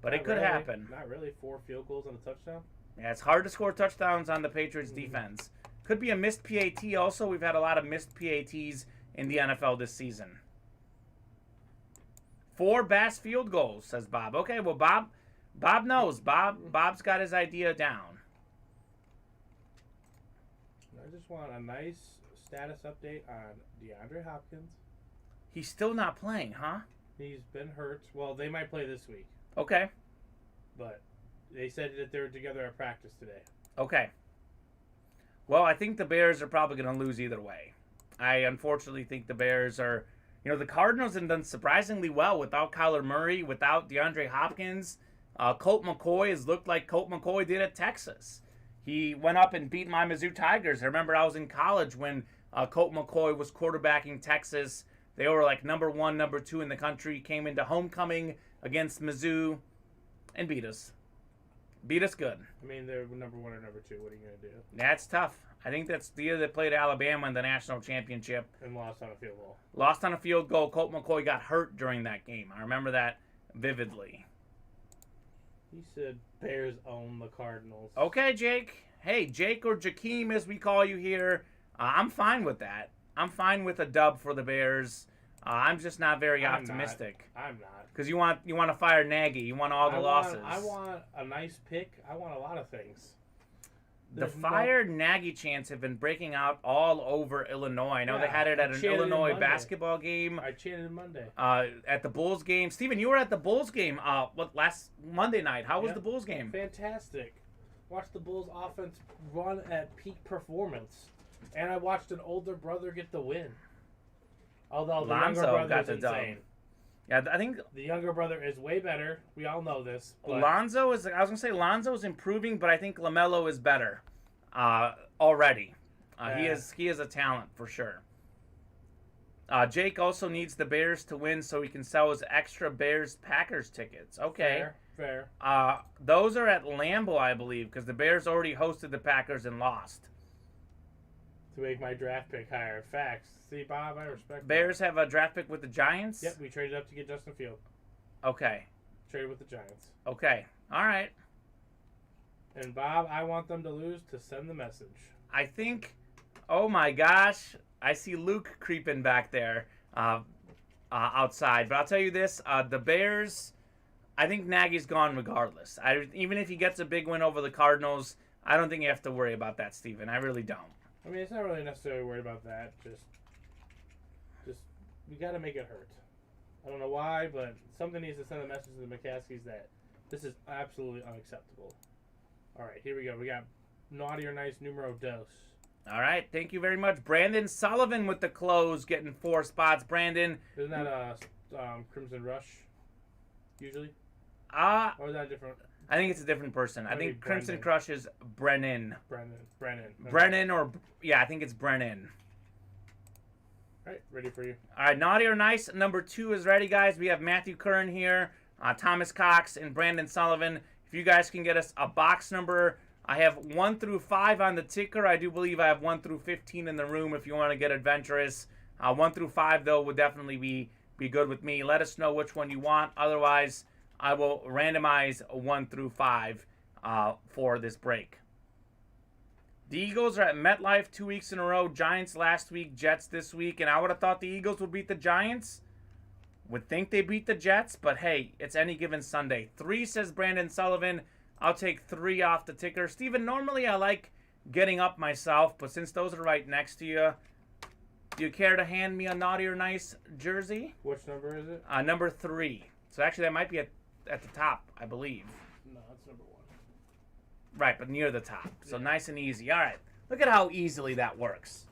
But it could happen. Not really. 4 field goals and a touchdown? Yeah, it's hard to score touchdowns on the Patriots defense. Could be a missed PAT also. We've had a lot of missed PATs in the NFL this season. 4 Bass field goals, says Bob. Okay, well, Bob knows. Bob's got his idea down. I just want a nice status update on DeAndre Hopkins. He's still not playing, huh? He's been hurt. Well, they might play this week. Okay. But they said that they were together at practice today. Okay. Well, I think the Bears are probably going to lose either way. I unfortunately think the Bears are... You know, the Cardinals have done surprisingly well without Kyler Murray, without DeAndre Hopkins. Colt McCoy has looked like Colt McCoy did at Texas. He went up and beat my Mizzou Tigers. I remember I was in college when Colt McCoy was quarterbacking Texas. They were like number 1, number 2 in the country. Came into homecoming against Mizzou and beat us. Beat us good. I mean, they're number 1 or number 2. What are you going to do? That's tough. I think that's the year they played Alabama in the national championship. And lost on a field goal. Lost on a field goal. Colt McCoy got hurt during that game. I remember that vividly. He said Bears own the Cardinals. Okay, Jake. Hey, Jake or Jakeem as we call you here. I'm fine with that. I'm fine with a dub for the Bears. I'm just not very optimistic. I'm not. Because you want to fire Nagy. You want all the losses. I want a nice pick. I want a lot of things. The fire Nagy chants have been breaking out all over Illinois. I know they had it at an Illinois basketball game. I chanted Monday. At the Bulls game. Steven, you were at the Bulls game last Monday night. How was the Bulls game? Fantastic. Watched the Bulls offense run at peak performance. And I watched an older brother get the win. Although the younger brother is insane. Yeah, I think the younger brother is way better. We all know this. Lonzo is. I was gonna say Lonzo is improving, but I think LaMelo is better already. He is a talent for sure. Jake also needs the Bears to win so he can sell his extra Bears-Packers tickets. Okay. Fair. Those are at Lambeau, I believe, because the Bears already hosted the Packers and lost. To make my draft pick higher. Facts. See, Bob, I respect Bears have a draft pick with the Giants? Yep, we traded up to get Justin Field. Okay. Traded with the Giants. Okay. All right. And, Bob, I want them to lose to send the message. I think, oh my gosh, I see Luke creeping back there outside. But I'll tell you this, the Bears, I think Nagy's gone regardless. Even if he gets a big win over the Cardinals, I don't think you have to worry about that, Steven. I really don't. I mean, it's not really necessarily worried about that. Just we got to make it hurt. I don't know why, but something needs to send a message to the McCaskies that this is absolutely unacceptable. All right, here we go. We got naughty or nice numero dos. All right, thank you very much. Brandon Sullivan with the close, getting 4 spots. Brandon. Isn't that Crimson Rush, usually? Or is that different? I think it's a different person. I think Crimson Crush is Brennan. Brennan. Okay. Brennan I think it's Brennan. All right, ready for you. All right, naughty or nice. Number 2 is ready, guys. We have Matthew Curran here, Thomas Cox, and Brandon Sullivan. If you guys can get us a box number, I have 1 through 5 on the ticker. I do believe I have 1 through 15 in the room if you want to get adventurous. 1 through 5, though, would definitely be good with me. Let us know which one you want. Otherwise, I will randomize 1 through 5 for this break. The Eagles are at MetLife 2 weeks in a row. Giants last week, Jets this week. And I would have thought the Eagles would beat the Giants. Would think they beat the Jets. But hey, it's any given Sunday. 3 says Brandon Sullivan. I'll take 3 off the ticker. Steven, normally I like getting up myself. But since those are right next to you, do you care to hand me a naughty or nice jersey? Which number is it? Number 3. So actually that might be at the top, I believe. No, that's number 1. Right, but near the top. So nice and easy. All right. Look at how easily that works.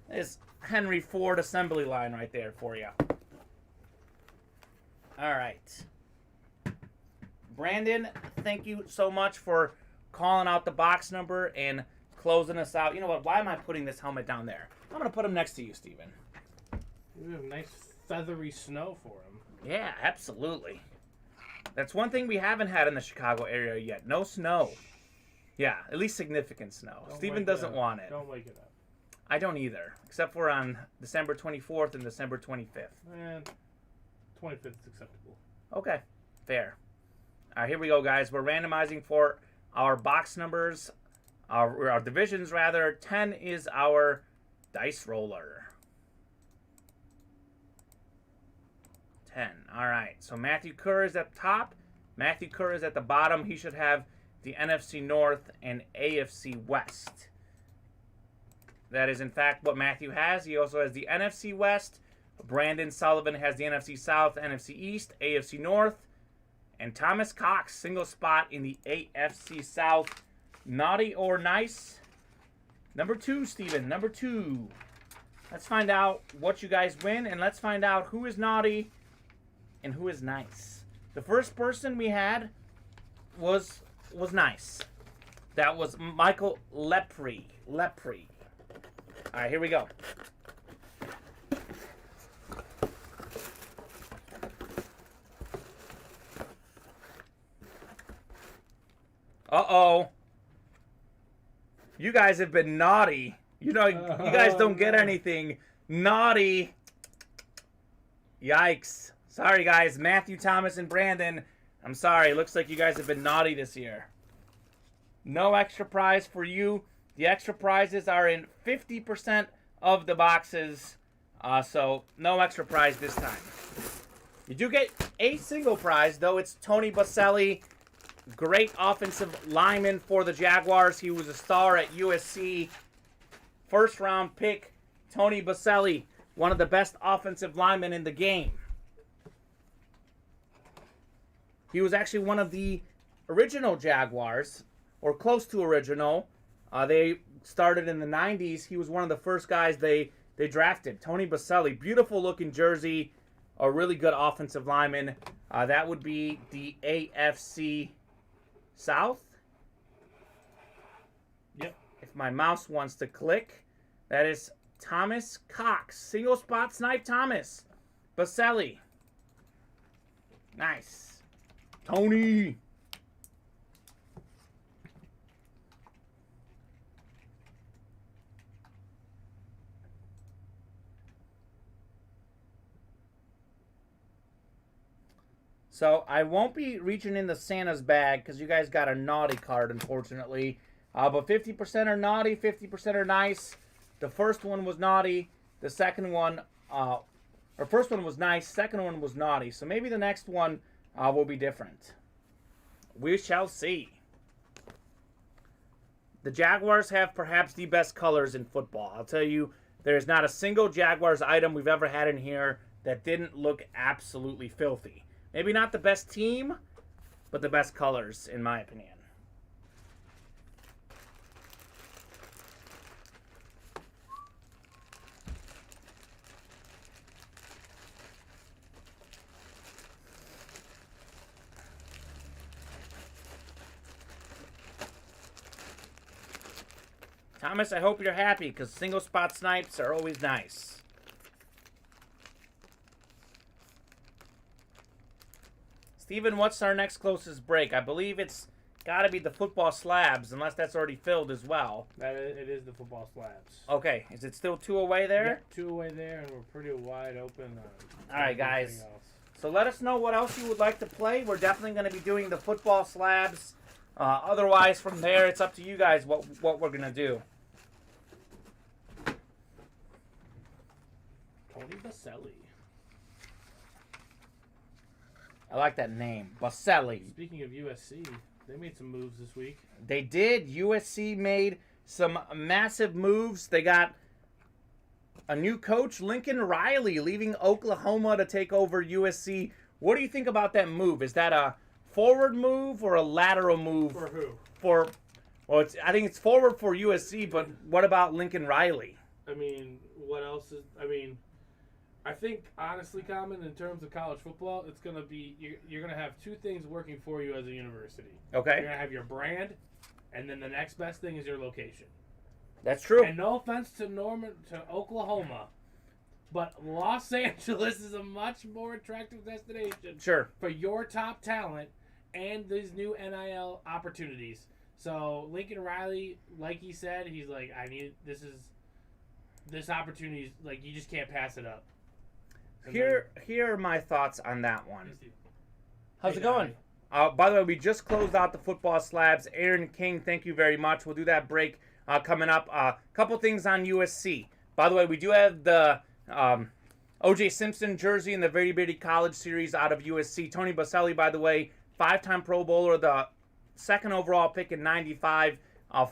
There's Henry Ford assembly line right there for you. All right. Brandon, thank you so much for calling out the box number and closing us out. You know what? Why am I putting this helmet down there? I'm going to put him next to you, Steven. You have nice feathery snow for him. Yeah, absolutely. That's one thing we haven't had in the Chicago area yet. No snow. Yeah, at least significant snow. Steven doesn't want it. Don't wake it up. I don't either, except for on December 24th and December 25th. And 25th is acceptable. Okay, fair. All right, here we go, guys. We're randomizing for our box numbers, our divisions, rather. 10 is our dice roller. 10. All right, so Matthew Kerr is at the top. Matthew Kerr is at the bottom. He should have the NFC North and AFC West. That is, in fact, what Matthew has. He also has the NFC West. Brandon Sullivan has the NFC South, NFC East, AFC North. And Thomas Cox, single spot in the AFC South. Naughty or nice? Number 2, Steven. Number 2. Let's find out what you guys win, and let's find out who is naughty and who is nice. The first person we had was nice. That was Michael Lepre. All right, here we go. Uh-oh. You guys have been naughty. You know, you guys don't get anything. Naughty. Yikes. Sorry, guys. Matthew, Thomas, and Brandon. I'm sorry. Looks like you guys have been naughty this year. No extra prize for you. The extra prizes are in 50% of the boxes. So, no extra prize this time. You do get a single prize, though. It's Tony Baselli. Great offensive lineman for the Jaguars. He was a star at USC. First-round pick, Tony Baselli. One of the best offensive linemen in the game. He was actually one of the original Jaguars, or close to original. They started in the 90s. He was one of the first guys they drafted. Tony Baselli, beautiful-looking jersey, a really good offensive lineman. That would be the AFC South. Yep. If my mouse wants to click, that is Thomas Cox. Single spot snipe Thomas. Baselli. Nice. Tony. So I won't be reaching into Santa's bag because you guys got a naughty card, unfortunately. But 50% are naughty, 50% are nice. The first one was naughty. The second one, or first one was nice. Second one was naughty. So maybe the next one will be different. We shall see. The Jaguars have perhaps the best colors in football. I'll tell you, there's not a single Jaguars item we've ever had in here that didn't look absolutely filthy. Maybe not the best team, but the best colors, in my opinion. Thomas, I hope you're happy, because single spot snipes are always nice. Steven, what's our next closest break? I believe it's got to be the football slabs, unless that's already filled as well. It is the football slabs. Okay, is it still 2 away there? Yep, 2 away there, and we're pretty wide open. All right, guys. So let us know what else you would like to play. We're definitely going to be doing the football slabs. Otherwise, from there, it's up to you guys what we're going to do. Tony Baselli. I like that name, Baselli. Speaking of USC, they made some moves this week. They did. USC made some massive moves. They got a new coach, Lincoln Riley, leaving Oklahoma to take over USC. What do you think about that move? Is that a forward move or a lateral move? For who? Well, I think it's forward for USC, but what about Lincoln Riley? I mean, what else is... I think, honestly, Kamen, in terms of college football, it's going to be... You're going to have 2 things working for you as a university. Okay. You're going to have your brand, and then the next best thing is your location. That's true. And no offense to Oklahoma, but Los Angeles is a much more attractive destination for your top talent and these new NIL opportunities. So Lincoln Riley, like he said, he's like, this opportunity, like, you just can't pass it up. Here are my thoughts on that one. How's it going? By the way, we just closed out the football slabs. Aaron King, thank you very much. We'll do that break coming up. A couple things on USC. By the way, we do have the O.J. Simpson jersey in the Very Bitty College Series out of USC. Tony Baselli, by the way, 5-time Pro Bowler, the 2nd overall pick in 95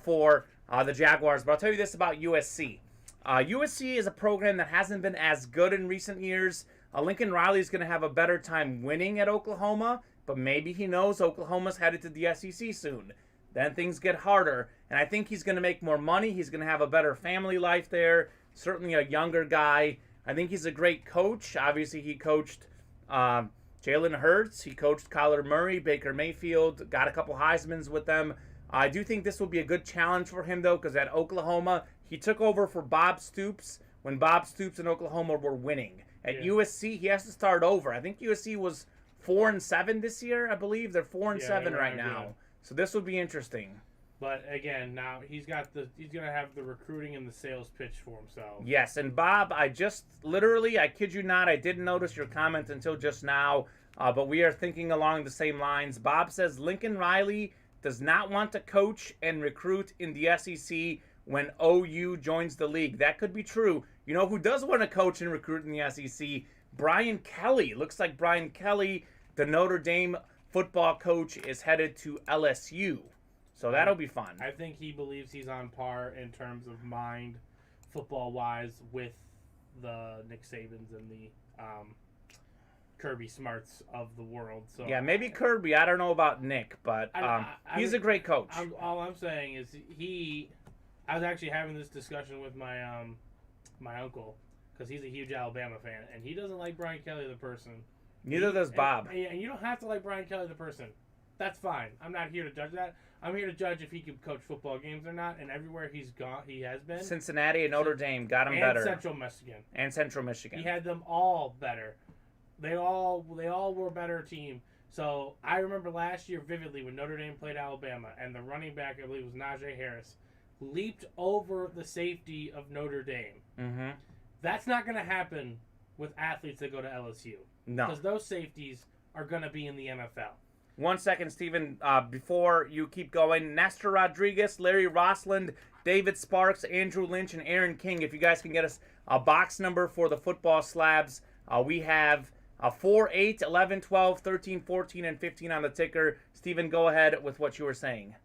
for the Jaguars. But I'll tell you this about USC. USC is a program that hasn't been as good in recent years. Lincoln Riley is going to have a better time winning at Oklahoma, but maybe he knows Oklahoma's headed to the SEC soon. Then things get harder, and I think he's going to make more money. He's going to have a better family life there, certainly a younger guy. I think he's a great coach. Obviously, he coached Jalen Hurts. He coached Kyler Murray, Baker Mayfield, got a couple Heismans with them. I do think this will be a good challenge for him, though, because at Oklahoma, he took over for Bob Stoops when Bob Stoops and Oklahoma were winning. At USC, he has to start over. I think USC was 4-7 this year, I believe. They're 4-7 right now. So this will be interesting. But again, now he's gonna have the recruiting and the sales pitch for himself. Yes, and Bob, I kid you not, I didn't notice your comment until just now, but we are thinking along the same lines. Bob says Lincoln Riley does not want to coach and recruit in the SEC when OU joins the league. That could be true. You know who does want to coach and recruit in the SEC? Brian Kelly. Looks like Brian Kelly, the Notre Dame football coach, is headed to LSU. So that'll be fun. I think he believes he's on par in terms of mind, football-wise, with the Nick Sabans and the Kirby Smarts of the world. So yeah, maybe Kirby. I don't know about Nick, but he's a great coach. All I'm saying is I was actually having this discussion with my my uncle because he's a huge Alabama fan, and he doesn't like Brian Kelly the person. Neither does Bob. And you don't have to like Brian Kelly the person. That's fine. I'm not here to judge that. I'm here to judge if he can coach football games or not. And everywhere he's gone, he has been. Cincinnati and Notre Dame got him better. And Central Michigan. He had them all better. They all were a better team. So I remember last year vividly when Notre Dame played Alabama and the running back, I believe was Najee Harris, leaped over the safety of Notre Dame. Mm-hmm. That's not going to happen with athletes that go to LSU. No. Because those safeties are going to be in the NFL. 1 second, Stephen, before you keep going. Nestor Rodriguez, Larry Rossland, David Sparks, Andrew Lynch, and Aaron King. If you guys can get us a box number for the football slabs, we have 4, 8, 11, 12, 13, 14, and 15 on the ticker. Stephen, go ahead with what you were saying.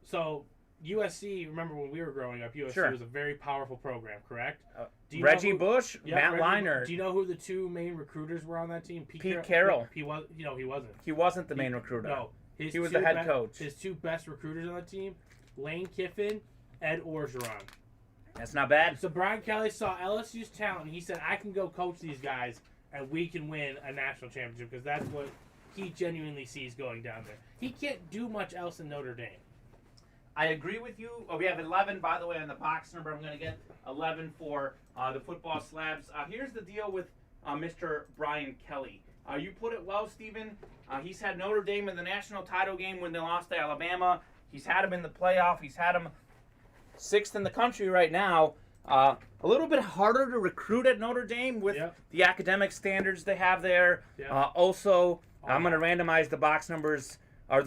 So USC, remember when we were growing up, USC was a very powerful program, correct? Reggie Bush, Matt Leinart. Do you know who the two main recruiters were on that team? Pete Carroll. He wasn't. He wasn't the main recruiter. No. He was the head coach. His two best recruiters on the team, Lane Kiffin, Ed Orgeron. That's not bad. So Brian Kelly saw LSU's talent, and he said, I can go coach these guys, and we can win a national championship, because that's what he genuinely sees going down there. He can't do much else in Notre Dame. I agree with you. We have 11, by the way, on the box number. I'm going to get 11 for the football slabs. Here's the deal with Mr. Brian Kelly. You put it well, Stephen. He's had Notre Dame in the national title game when they lost to Alabama. He's had him in the playoff. He's had him 6th in the country right now. A little bit harder to recruit at Notre Dame with the academic standards they have there. Also, I'm going to randomize the box numbers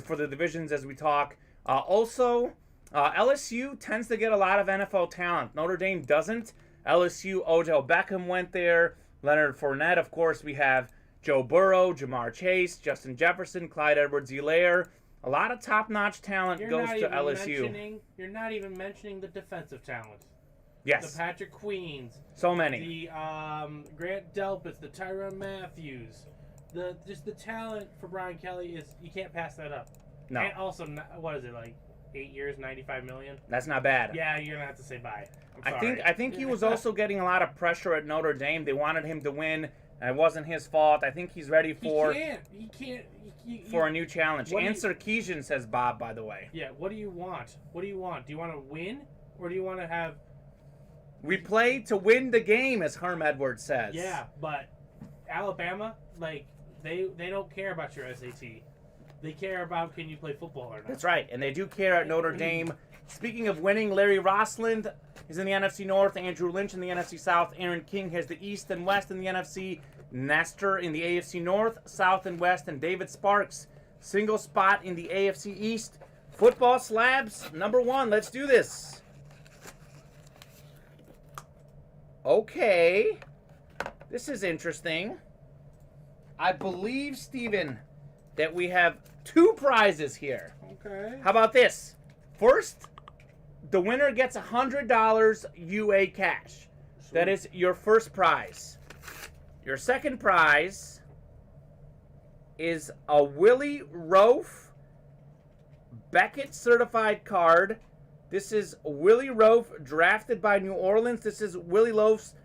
for the divisions as we talk. LSU tends to get a lot of NFL talent. Notre Dame doesn't. LSU, Odell Beckham went there. Leonard Fournette, of course. We have Joe Burrow, Jamar Chase, Justin Jefferson, Clyde Edwards-Helaire. A lot of top-notch talent goes to LSU. You're not even mentioning the defensive talent. Yes. The Patrick Queens. So many. The Grant Delpit, the Tyrann Matthews. Just the talent for Brian Kelly is, you can't pass that up. No. And also, what is it, like 8 years, $95 million? That's not bad. Yeah, you're gonna have to say bye. I'm sorry. I think he was also getting a lot of pressure at Notre Dame. They wanted him to win, and it wasn't his fault. I think he's ready for He can't. For a new challenge. Answer Keyshian, says Bob, by the way. Yeah. What do you want? What do you want? Do you want to win, or do you want to have? We play to win the game, as Herm Edwards says. Yeah, but Alabama, like they don't care about your SAT. They care about can you play football or not. That's right, and they do care at Notre Dame. Speaking of winning, Larry Rossland is in the NFC North, Andrew Lynch in the NFC South, Aaron King has the East and West in the NFC, Nestor in the AFC North, South and West, and David Sparks, single spot in the AFC East. Football slabs, number 1. Let's do this. Okay. This is interesting. I believe, Stephen, that we have 2 prizes here. Okay. How about this? First, the winner gets $100 UA cash. Sweet. That is your first prize. Your second prize is a Willie Roaf Beckett certified card. This is Willie Roaf drafted by New Orleans. This is Willie Roaf's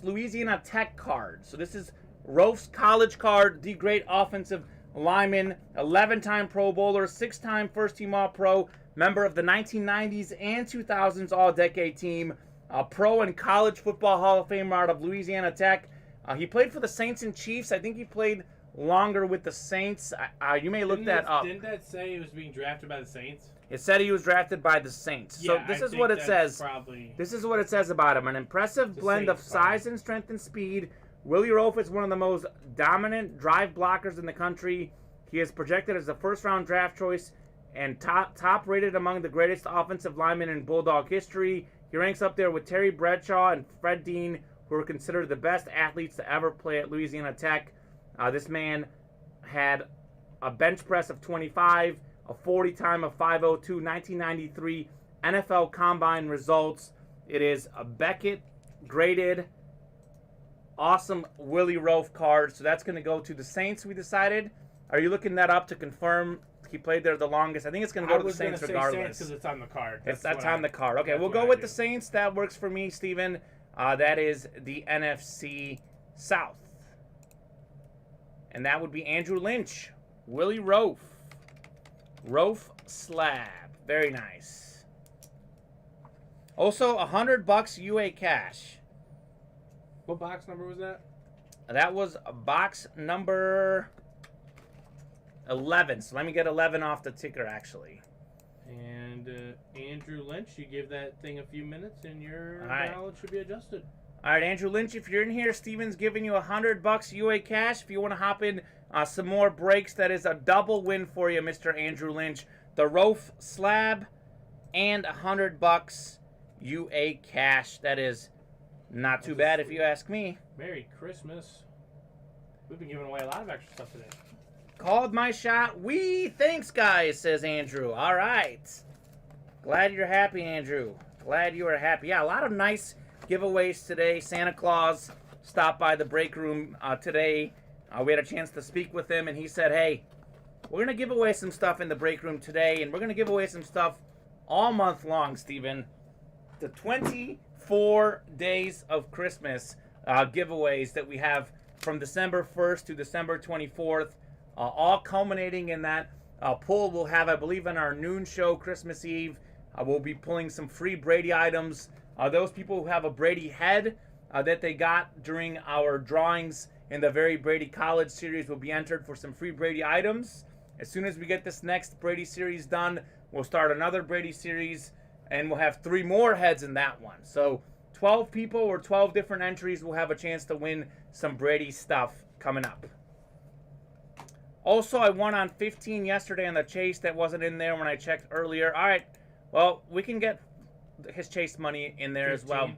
Louisiana Tech card. So this is Roaf's college card, the great offensive lineman, 11-time Pro Bowler, 6-time first-team All-Pro, member of the 1990s and 2000s All-Decade team, a pro and college football Hall of Famer out of Louisiana Tech. He played for the Saints and Chiefs. I think he played longer with the Saints. You may look that up. Didn't that say he was being drafted by the Saints? It said he was drafted by the Saints. So Yeah, this I is think what it that's says. Probably... This is what it says about him. An impressive The blend of Saints size and strength and speed. Willie Rofe is one of the most dominant drive blockers in the country. He is projected as a first-round draft choice and top rated among the greatest offensive linemen in Bulldog history. He ranks up there with Terry Bradshaw and Fred Dean, who are considered the best athletes to ever play at Louisiana Tech. This man had a bench press of 25, a 40 time of 5:02, 1993 NFL Combine results. It is a Beckett graded, awesome Willie Rofe card. So that's going to go to the Saints, we decided. Are you looking that up to confirm he played there the longest? I think it's going to go to the Saints regardless. Because it's on the card. That's on the card. Okay, we'll go with the Saints. That works for me, Steven. That is the NFC South. And that would be Andrew Lynch. Willie Rofe. Rofe slab. Very nice. Also, $100 UA cash. What box number was that? That was box number 11. So let me get 11 off the ticker, actually. And Andrew Lynch, you give that thing a few minutes and your right. balance should be adjusted. All right, Andrew Lynch, if you're in here, Steven's giving you $100 UA cash. If you want to hop in some more breaks, that is a double win for you, Mr. Andrew Lynch. The Rofe slab and $100 UA cash. That is not too bad if you ask me. Merry Christmas. We've been giving away a lot of extra stuff today. Called my shot. Thanks, guys, says Andrew. All right. Glad you're happy, Andrew. Glad you are happy. Yeah, a lot of nice giveaways today. Santa Claus stopped by the break room today. We had a chance to speak with him, and he said, hey, we're going to give away some stuff in the break room today, and we're going to give away some stuff all month long, Steven. The 24 days of Christmas giveaways that we have from December 1st to December 24th, all culminating in that pull we'll have, I believe, in our noon show Christmas Eve. We'll be pulling some free Brady items. Those people who have a Brady head that they got during our drawings in the Very Brady College series will be entered for some free Brady items. As soon as we get this next Brady series done, we'll start another Brady series, and we'll have 3 more heads in that one. So 12 people or 12 different entries will have a chance to win some Brady stuff coming up. Also, I won on 15 yesterday on the chase. That wasn't in there when I checked earlier. All right, well, we can get his chase money in there 15? As well.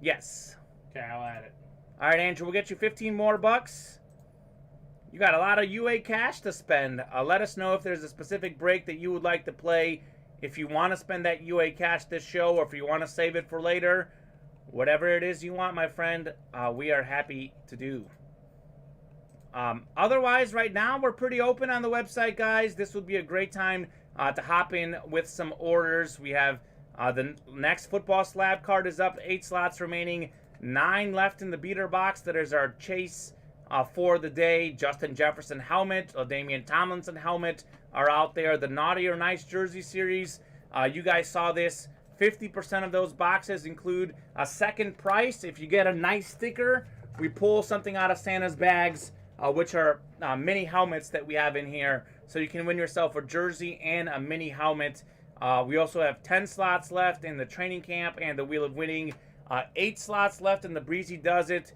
Yes. Okay, I'll add it. All right, Andrew, we'll get you 15 more bucks. You got a lot of UA cash to spend. Let us know if there's a specific break that you would like to play. If you want to spend that UA cash this show, or if you want to save it for later, whatever it is you want, my friend, we are happy to do. Otherwise, right now, we're pretty open on the website, guys. This would be a great time to hop in with some orders. We have the next football slab card is up, 8 slots remaining, 9 left in the beater box. That is our chase for the day. Justin Jefferson helmet, Damian Tomlinson helmet are out there. The Naughty or Nice jersey series, you guys saw this. 50% of those boxes include a second price. If you get a nice sticker, we pull something out of Santa's bags, which are mini helmets that we have in here. So you can win yourself a jersey and a mini helmet. We also have 10 slots left in the training camp and the Wheel of Winning. 8 slots left in the Breezy Does It.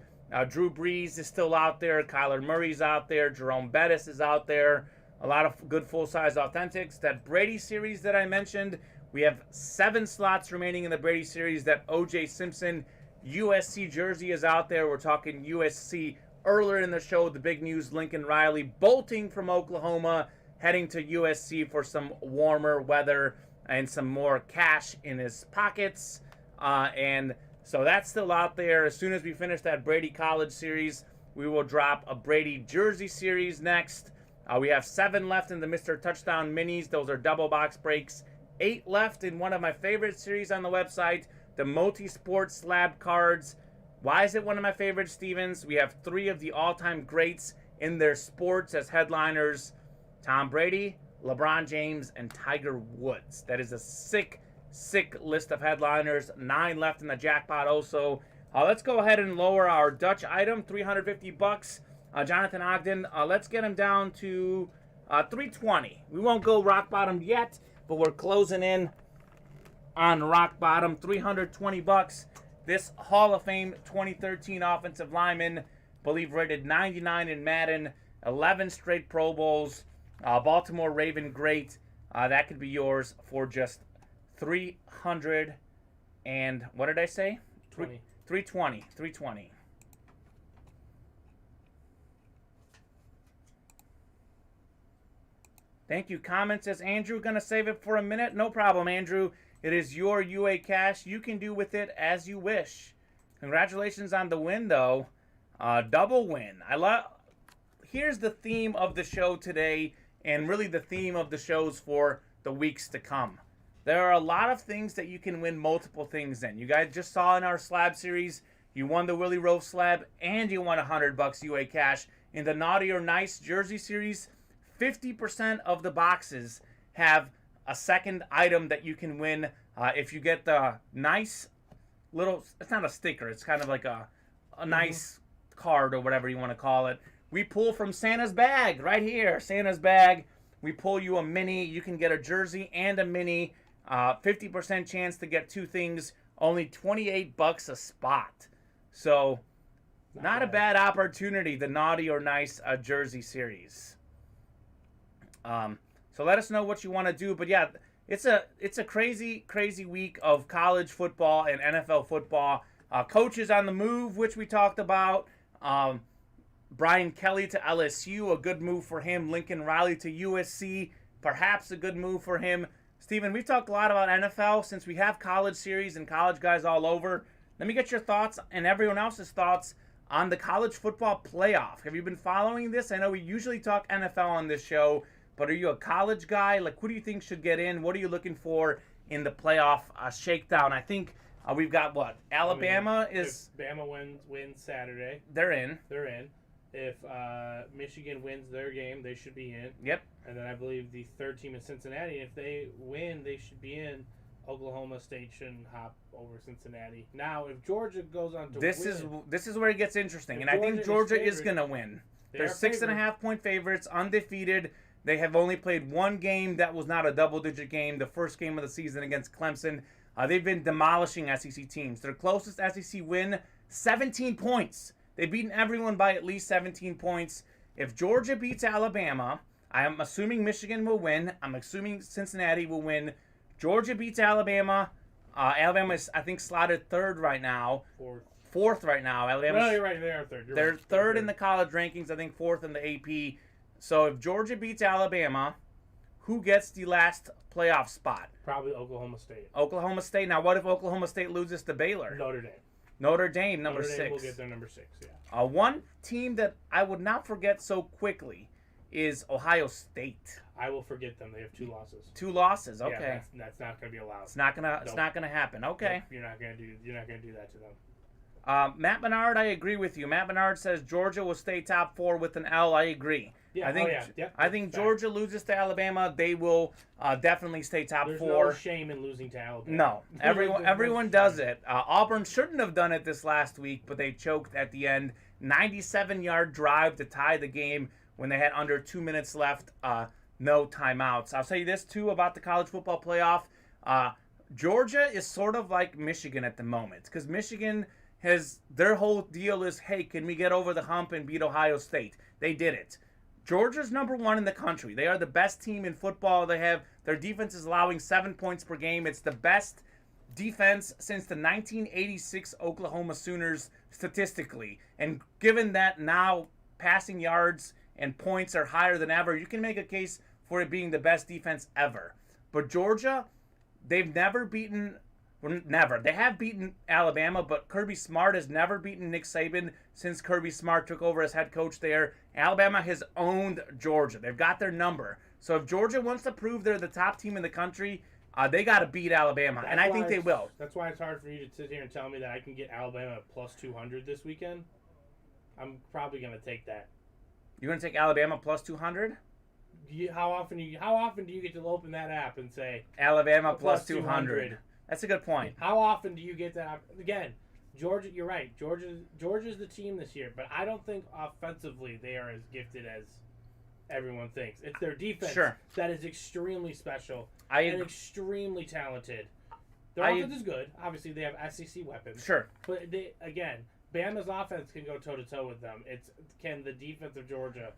Drew Brees is still out there. Kyler Murray's out there. Jerome Bettis is out there. A lot of good full-size authentics. That Brady series that I mentioned, we have 7 slots remaining in the Brady series. That O.J. Simpson USC jersey is out there. We're talking USC. Earlier in the show, the big news, Lincoln Riley bolting from Oklahoma, heading to USC for some warmer weather and some more cash in his pockets. And so that's still out there. As soon as we finish that Brady College series, we will drop a Brady jersey series next. We have 7 left in the Mr. Touchdown minis. Those are double box breaks. 8 left in one of my favorite series on the website, the Multi-Sport Slab cards. Why is it one of my favorites, Stevens? We have 3 of the all-time greats in their sports as headliners. Tom Brady, LeBron James, and Tiger Woods. That is a sick list of headliners. 9 left in the jackpot also. Let's go ahead and lower our Dutch item, $350. Jonathan Ogden. Let's get him down to 320. We won't go rock bottom yet, but we're closing in on rock bottom. $320. This Hall of Fame 2013 offensive lineman, believe rated 99 in Madden, 11 straight Pro Bowls, Baltimore Raven great. That could be yours for just 300 and what did I say? 320. Thank you. Kamen says, Andrew, gonna save it for a minute? No problem, Andrew. It is your UA cash. You can do with it as you wish. Congratulations on the win, though. Double win. Here's the theme of the show today, and really the theme of the shows for the weeks to come. There are a lot of things that you can win multiple things in. You guys just saw in our slab series, you won the Willie Rowe slab, and you won $100 UA cash. In the Naughty or Nice jersey series, 50% of the boxes have a second item that you can win if you get the nice little, it's not a sticker, it's kind of like a nice card or whatever you want to call it. We pull from Santa's bag right here. Santa's bag. We pull you a mini. You can get a jersey and a mini. 50% chance to get two things. Only $28 a spot. So not a bad opportunity, the Naughty or Nice jersey series. So let us know what you want to do. But yeah, it's a crazy week of college football and NFL football. Coaches on the move, which we talked about. Brian Kelly to LSU, a good move for him. Lincoln Riley to USC, perhaps a good move for him. Steven, we've talked a lot about NFL since we have college series and college guys all over. Let me get your thoughts and everyone else's thoughts on the college football playoff. Have you been following this? I know we usually talk NFL on this show, but are you a college guy? Like, who do you think should get in? What are you looking for in the playoff shakedown? I think we've got what? Alabama is... If Bama wins Saturday. They're in. If Michigan wins their game, they should be in. Yep. And then I believe the third team is Cincinnati. If they win, they should be in. Oklahoma State shouldn't hop over Cincinnati. Now, if Georgia goes on to win... This is where it gets interesting. And I think Georgia is going to win. They're 6.5-point favorites, undefeated. They have only played one game that was not a double-digit game, the first game of the season against Clemson. They've been demolishing SEC teams. Their closest SEC win, 17 points. They've beaten everyone by at least 17 points. If Georgia beats Alabama, I am assuming Michigan will win. I'm assuming Cincinnati will win. Georgia beats Alabama. Alabama is, I think, slotted third right now. Fourth right now. Alabama. No, you're right. They are third. They're third in the college rankings. I think fourth in the AP. So if Georgia beats Alabama, who gets the last playoff spot? Probably Oklahoma State. Oklahoma State. Now, what if Oklahoma State loses to Baylor? Notre Dame, number 6. Notre Dame will get their number 6, yeah. One team that I would not forget so quickly is Ohio State. I will forget them. They have 2 losses. 2 losses. Okay. Yeah, that's not going to be allowed. It's not gonna happen. Okay. Nope, you're not going to do that to them. Matt Bernard, I agree with you. Matt Bernard says Georgia will stay top 4 with an L. I agree. Yeah, I think Georgia loses to Alabama. They will definitely stay top 4. There's no shame in losing to Alabama. No, everyone does it. Auburn shouldn't have done it this last week, but they choked at the end. 97-yard drive to tie the game when they had under 2 minutes left. No timeouts. I'll tell you this too about the college football playoff. Georgia is sort of like Michigan at the moment because Michigan has their whole deal is, hey, can we get over the hump and beat Ohio State? They did it. Georgia's number 1 in the country. They are the best team in football. Their defense is allowing 7 points per game. It's the best defense since the 1986 Oklahoma Sooners statistically. And given that now passing yards and points are higher than ever, you can make a case for it being the best defense ever. But Georgia, they've never beaten... Never. They have beaten Alabama, but Kirby Smart has never beaten Nick Saban since Kirby Smart took over as head coach there. Alabama has owned Georgia. They've got their number. So if Georgia wants to prove they're the top team in the country, they got to beat Alabama, and I think they will. That's why it's hard for you to sit here and tell me that I can get Alabama at plus 200 this weekend. I'm probably going to take that. You're going to take Alabama plus 200? How often do you get to open that app and say Alabama plus 200? That's a good point. How often do you get that? Again, Georgia, you're right. Georgia's the team this year, but I don't think offensively they are as gifted as everyone thinks. It's their defense that is extremely special and extremely talented. Their offense is good. Obviously, they have SEC weapons. Sure. But again, Bama's offense can go toe-to-toe with them. Can the defense of Georgia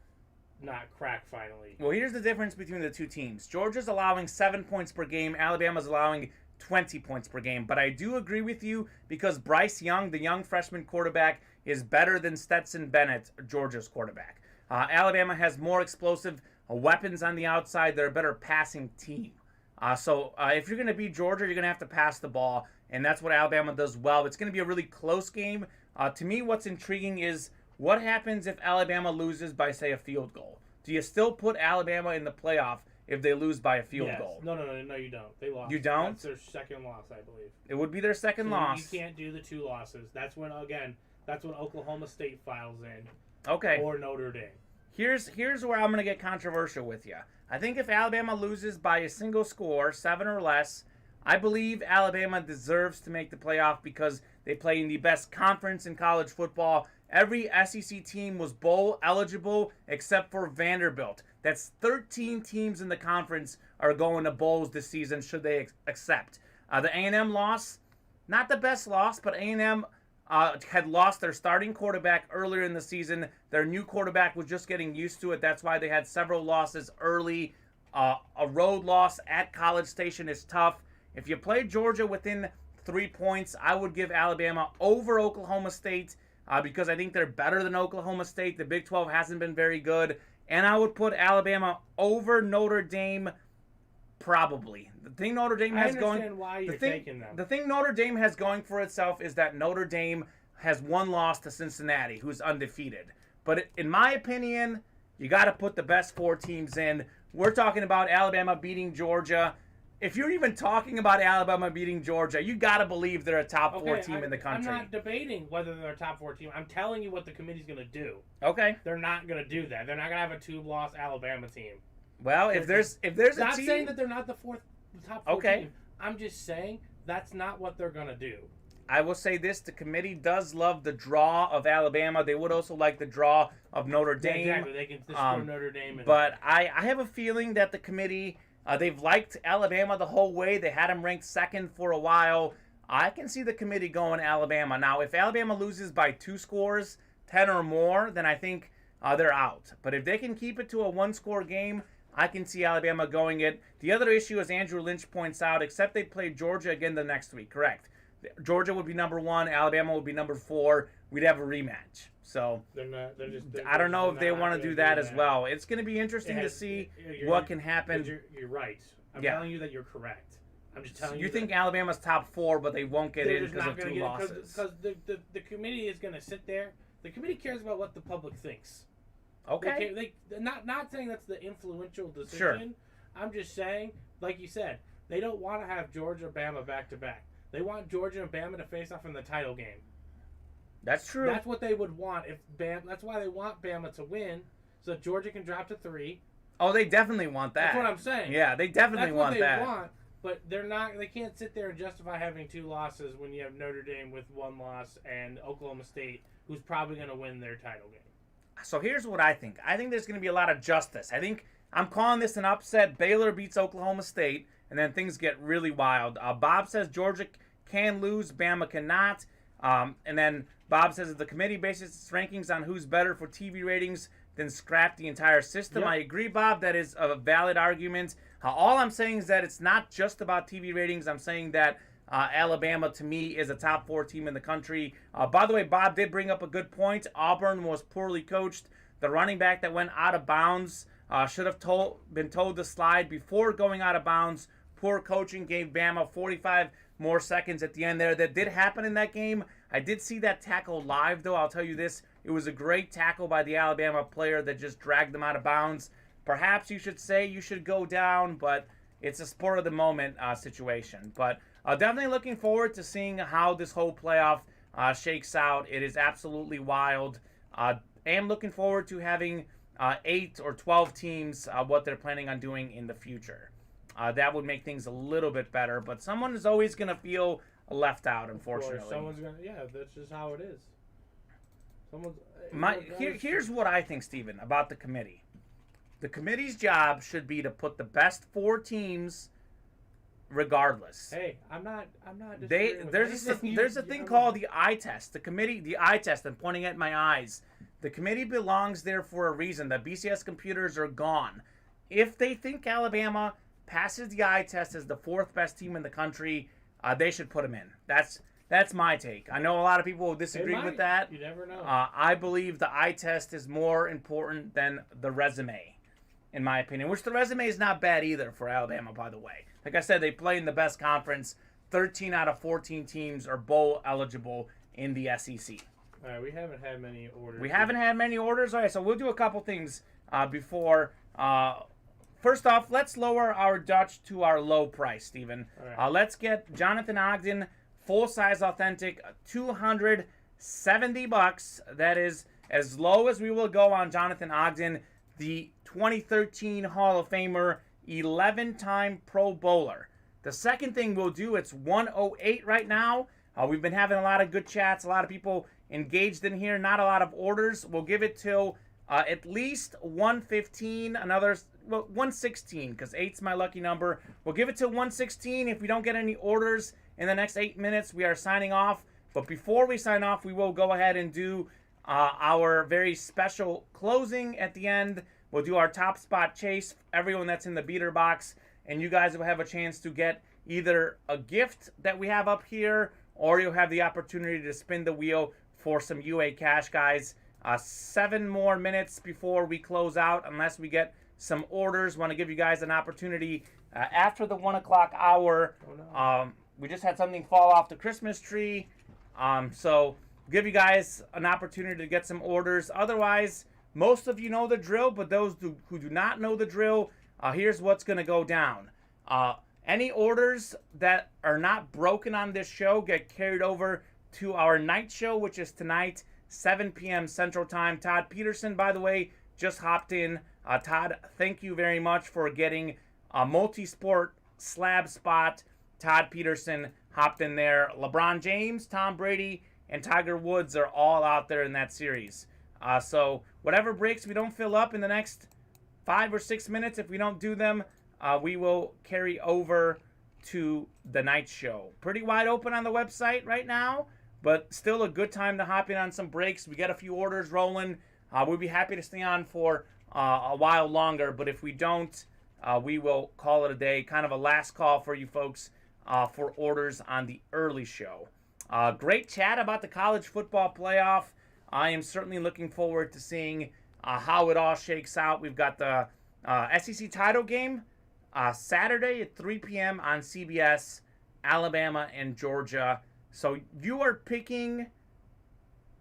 not crack finally? Well, here's the difference between the two teams. Georgia's allowing 7 points per game. Alabama's allowing 20 points per game. But I do agree with you because Bryce Young, the young freshman quarterback, is better than Stetson Bennett, Georgia's quarterback. Alabama has more explosive weapons on the outside. They're a better passing team. So if you're going to beat Georgia, you're going to have to pass the ball, and that's what Alabama does well. It's going to be a really close game. To me, what's intriguing is what happens if Alabama loses by, say, a field goal? Do you still put Alabama in the playoff if they lose by a field goal? No, you don't. They lost. You don't? That's their second loss, I believe. It would be their second loss. You can't do the 2 losses. That's when Oklahoma State files in. Okay. Or Notre Dame. Here's where I'm going to get controversial with you. I think if Alabama loses by a single score, 7 or less, I believe Alabama deserves to make the playoff because they play in the best conference in college football. Every SEC team was bowl eligible except for Vanderbilt. That's 13 teams in the conference are going to bowls this season should they accept. The A&M loss, not the best loss, but A&M had lost their starting quarterback earlier in the season. Their new quarterback was just getting used to it. That's why they had several losses early. A road loss at College Station is tough. If you play Georgia within 3 points, I would give Alabama over Oklahoma State because I think they're better than Oklahoma State. The Big 12 hasn't been very good. And I would put Alabama over Notre Dame probably. The thing Notre Dame has going why you're taking them. The thing Notre Dame has going for itself is that Notre Dame has one loss to Cincinnati, who's undefeated. But in my opinion, you got to put the best 4 teams in. We're talking about Alabama beating Georgia. If you're even talking about Alabama beating Georgia, you got to believe they're a top 4 team in the country. I'm not debating whether they're a top 4 team. I'm telling you what the committee's going to do. Okay. They're not going to do that. They're not going to have a 2-loss Alabama team. Well, if there's a not team, saying that they're not the top 4 team. I'm just saying that's not what they're going to do. I will say this, the committee does love the draw of Alabama. They would also like the draw of Notre Dame. Yeah, exactly. They can destroy Notre Dame. But I have a feeling that the committee, they've liked Alabama the whole way. They had them ranked 2nd for a while. I can see the committee going Alabama. Now, if Alabama loses by 2 scores, 10 or more, then I think they're out. But if they can keep it to a 1-score game, I can see Alabama going it. The other issue, as Andrew Lynch points out, except they play Georgia again the next week, correct? Georgia would be number 1, Alabama would be number 4. We'd have a rematch. So I don't know if they want to do that as well. It's going to be interesting to see what can happen. You're right. I'm telling you that you're correct. I'm just telling you. You think Alabama's top 4, but they won't get in because of 2 losses. Because the committee is going to sit there. The committee cares about what the public thinks. Okay. They not saying that's the influential decision. Sure. I'm just saying, like you said, they don't want to have Georgia and Bama back to back. They want Georgia and Bama to face off in the title game. That's true. That's what they would want if Bama. That's why they want Bama to win, so that Georgia can drop to 3. Oh, they definitely want that. That's what I'm saying. Yeah, they definitely want that. That's what they want, but they're not. They can't sit there and justify having 2 losses when you have Notre Dame with 1 loss and Oklahoma State, who's probably going to win their title game. So here's what I think. I think there's going to be a lot of justice. I think I'm calling this an upset. Baylor beats Oklahoma State, and then things get really wild. Bob says Georgia can lose, Bama cannot. And then Bob says that the committee bases its rankings on who's better for TV ratings, then scrap the entire system. Yep. I agree, Bob. That is a valid argument. All I'm saying is that it's not just about TV ratings. I'm saying that Alabama, to me, is a top 4 team in the country. By the way, Bob did bring up a good point. Auburn was poorly coached. The running back that went out of bounds should have been told to slide before going out of bounds. Poor coaching gave Bama 45 more seconds at the end there. That did happen in that game. I did see that tackle live, though. I'll tell you this. It was a great tackle by the Alabama player that just dragged them out of bounds. Perhaps you should say you should go down, but it's a spur of the moment situation. But definitely looking forward to seeing how this whole playoff shakes out. It is absolutely wild. I am looking forward to having 8 or 12 teams, what they're planning on doing in the future. That would make things a little bit better, but someone is always going to feel left out, Of course, unfortunately. someone's gonna. Yeah, that's just how it is. Someone's. Here's what I think, Steven, about the committee. The committee's job should be to put the best 4 teams regardless. Hey, I'm not. disagreeing with anything There's a you- thing I'm called not- the eye test. The eye test. I'm pointing at my eyes. The committee belongs there for a reason. The BCS computers are gone. If they think Alabama passes the eye test as the 4th best team in the country, they should put them in. That's my take. I know a lot of people will disagree might. with that. You never know. I believe the eye test is more important than the resume, in my opinion. Which the resume is not bad either for Alabama, by the way. Like I said, they play in the best conference. 13 out of 14 teams are bowl eligible in the SEC. All right, we haven't had many orders. We haven't had many orders. All right, so we'll do a couple things before. First off, let's lower our Dutch to our low price, Steven. All right. Let's get Jonathan Ogden full-size authentic, $270. That is as low as we will go on Jonathan Ogden, the 2013 Hall of Famer, 11-time Pro Bowler. The second thing we'll do, it's 108 right now. We've been having a lot of good chats, a lot of people engaged in here, not a lot of orders. We'll give it till at least 115, 116, because 8's my lucky number. We'll give it till 116. If we don't get any orders in the next 8 minutes, we are signing off. But before we sign off, we will go ahead and do our very special closing at the end. We'll do our top spot chase, everyone that's in the beater box, and you guys will have a chance to get either a gift that we have up here, or you'll have the opportunity to spin the wheel for some UA cash, guys. 7 more minutes before we close out, unless we get some orders. Want to give you guys an opportunity after the 1 o'clock hour. We just had something fall off the Christmas tree. So give you guys an opportunity to get some orders. Otherwise, most of you know the drill, but those who do not know the drill, here's what's going to go down. Any orders that are not broken on this show get carried over to our night show, which is tonight, 7 p.m. Central Time. Todd Peterson, by the way, just hopped in. Todd, thank you very much for getting a multi-sport slab spot. Todd Peterson hopped in there. LeBron James, Tom Brady, and Tiger Woods are all out there in that series. So whatever breaks we don't fill up in the next 5 or 6 minutes, if we don't do them, we will carry over to the night show. Pretty wide open on the website right now, but still a good time to hop in on some breaks. We get a few orders rolling. We'll be happy to stay on for a while longer, but if we don't, we will call it a day. Kind of a last call for you folks for orders on the early show. Great chat about the college football playoff. I am certainly looking forward to seeing how it all shakes out. We've got the SEC title game Saturday at 3 p.m. on CBS, Alabama and Georgia. So you are picking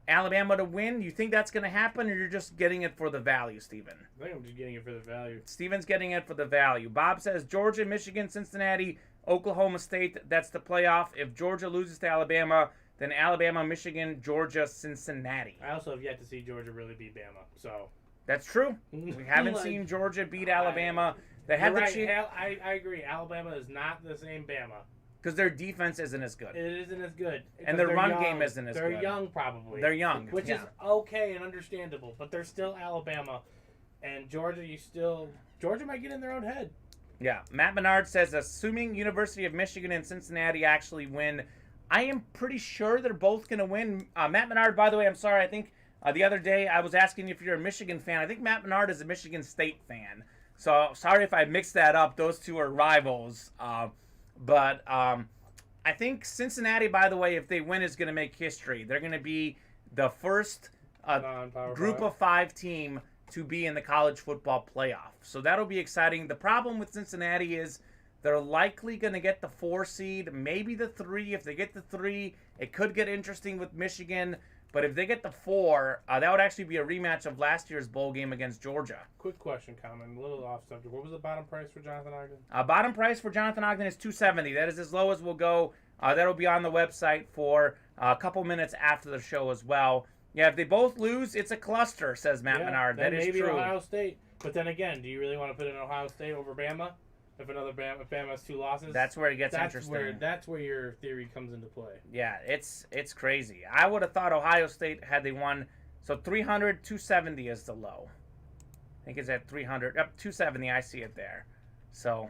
Alabama to win. You think that's going to happen, or you're just getting it for the value, Steven? I think I'm just getting it for the value. Steven's getting it for the value. Bob says Georgia, Michigan, Cincinnati, Oklahoma State. That's the playoff. If Georgia loses to Alabama, then Alabama, Michigan, Georgia, Cincinnati. I also have yet to see Georgia really beat Bama, so. That's true. We haven't seen Georgia beat Alabama. They had the chance. I agree. Alabama is not the same Bama. Because their defense isn't as good. It isn't as good. And their run game isn't as good. They're young, probably. They're young. Which is okay and understandable, but they're still Alabama. And Georgia, Georgia might get in their own head. Yeah. Matt Menard says, assuming University of Michigan and Cincinnati actually win, I am pretty sure they're both going to win. Matt Menard, by the way, I'm sorry. I think the other day I was asking if you're a Michigan fan. I think Matt Menard is a Michigan State fan. So sorry if I mixed that up. Those two are rivals. But I think Cincinnati, by the way, if they win, is going to make history. They're going to be the first group of 5 team to be in the college football playoff. So that'll be exciting. The problem with Cincinnati is they're likely going to get the 4 seed, maybe the 3. If they get the 3, it could get interesting with Michigan. But if they get the 4, that would actually be a rematch of last year's bowl game against Georgia. Quick question, Kamen, a little off subject. What was the bottom price for Jonathan Ogden? Bottom price for Jonathan Ogden is $270. That is as low as we'll go. That'll be on the website for a couple minutes after the show as well. Yeah, if they both lose, it's a cluster, says Matt Menard. That is maybe true. Ohio State. But then again, do you really want to put in Ohio State over Bama? If Bama has 2 losses, That's where it gets interesting. That's where your theory comes into play. Yeah, it's crazy. I would have thought Ohio State, had they won, so 300, 270 is the low. I think it's at 300, up 270. I see it there. So,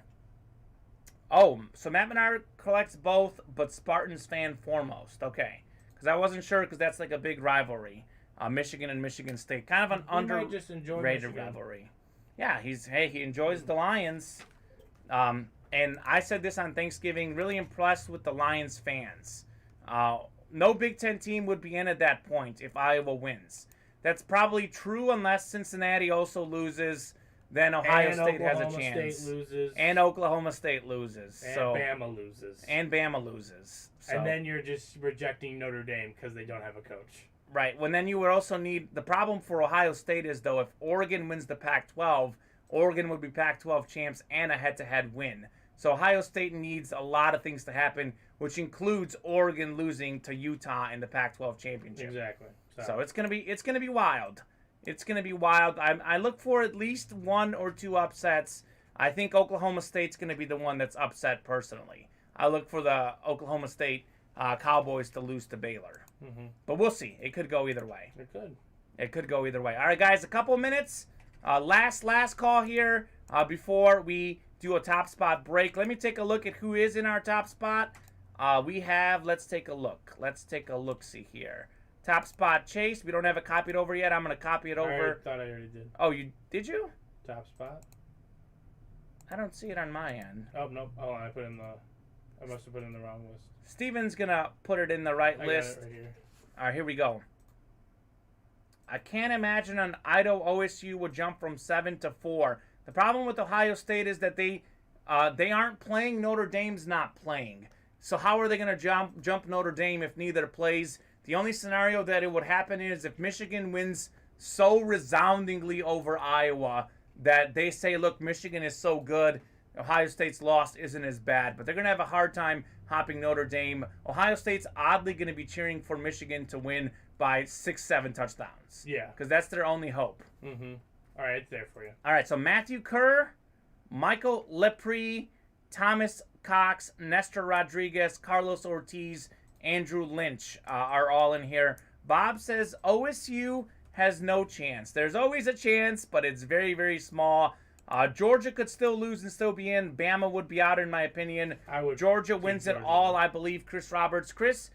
so Matt Menard collects both, but Spartans fan foremost. Okay, because I wasn't sure, because that's like a big rivalry. Michigan and Michigan State, kind of an underrated rivalry. Yeah, he enjoys the Lions. And I said this on Thanksgiving, really impressed with the Lions fans. No Big Ten team would be in at that point if Iowa wins. That's probably true unless Cincinnati also loses. Then Ohio State has a chance. State loses. And Oklahoma State loses. And so, Bama loses. And Bama loses. So. And then you're just rejecting Notre Dame because they don't have a coach. Right. Well, then you would also need... The problem for Ohio State is, though, if Oregon wins the Pac-12, Oregon would be Pac-12 champs and a head-to-head win. So Ohio State needs a lot of things to happen, which includes Oregon losing to Utah in the Pac-12 championship. Exactly. So it's gonna be wild. It's gonna be wild. I look for at least 1 or 2 upsets. I think Oklahoma State's gonna be the one that's upset personally. I look for the Oklahoma State Cowboys to lose to Baylor. Mm-hmm. But we'll see. It could go either way. It could go either way. All right, guys, a couple minutes. Last call here before we do a top spot break. Let me take a look at who is in our top spot. Let's take a look. Let's take a look-see here. Top spot, Chase. We don't have it copied over yet. I'm going to copy it over. I thought I already did. Oh, did you? Top spot? I don't see it on my end. Oh, no. Oh, I must have put it in the wrong list. Steven's going to put it in the right list. Got it right here. All right, here we go. I can't imagine an Idaho OSU would jump from 7 to 4. The problem with Ohio State is that they aren't playing. Notre Dame's not playing. So how are they going to jump Notre Dame if neither plays? The only scenario that it would happen is if Michigan wins so resoundingly over Iowa that they say, look, Michigan is so good, Ohio State's loss isn't as bad. But they're going to have a hard time hopping Notre Dame. Ohio State's oddly going to be cheering for Michigan to win by 6-7 touchdowns. Yeah. Because that's their only hope. Mm-hmm. All right, it's there for you. All right, so Matthew Kerr, Michael Lepre, Thomas Cox, Nestor Rodriguez, Carlos Ortiz, Andrew Lynch are all in here. Bob says OSU has no chance. There's always a chance, but it's very, very small. Georgia could still lose and still be in. Bama would be out, in my opinion. Georgia wins it all, I believe. Chris Roberts. Chris,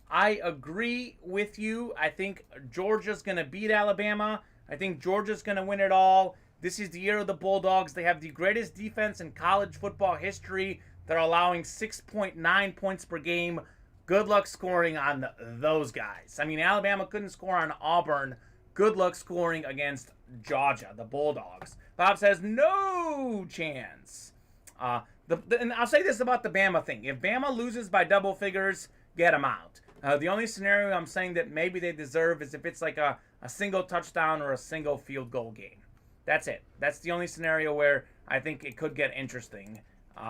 I agree with you. I think Georgia's going to beat Alabama. I think Georgia's going to win it all. This is the year of the Bulldogs. They have the greatest defense in college football history. They're allowing 6.9 points per game. Good luck scoring on those guys. I mean, Alabama couldn't score on Auburn. Good luck scoring against Georgia, the Bulldogs. Bob says, no chance. And I'll say this about the Bama thing. If Bama loses by double figures, get them out. The only scenario I'm saying that maybe they deserve is if it's like a single touchdown or a single field goal game. That's it. That's the only scenario where I think it could get interesting.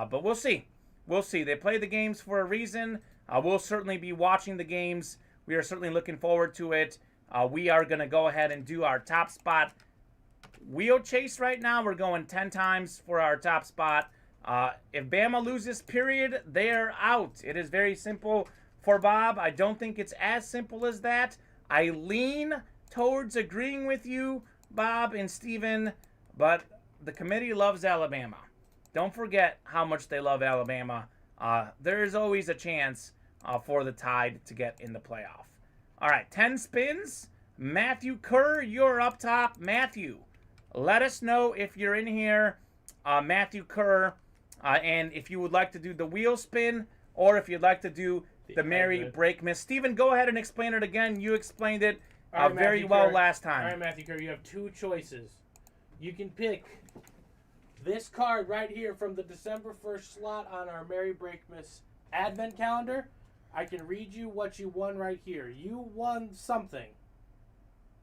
But we'll see. We'll see. They play the games for a reason. We'll certainly be watching the games. We are certainly looking forward to it. We are going to go ahead and do our top spot wheel chase right now. We're going 10 times for our top spot. If Bama loses, period, they're out. It is very simple for Bob. I don't think it's as simple as that. I lean towards agreeing with you, Bob and Steven, but the committee loves Alabama. Don't forget how much they love Alabama. There is always a chance for the Tide to get in the playoff. All right, 10 spins. Matthew Kerr, you're up top. Matthew, let us know if you're in here, Matthew Kerr, and if you would like to do the wheel spin or if you'd like to do the Mary Breakmas. Steven, go ahead and explain it again. You explained it very well last time. All right, Matthew Kerr, you have 2 choices. You can pick this card right here from the December 1st slot on our Mary Breakmas Advent calendar. I can read you what you won right here. You won something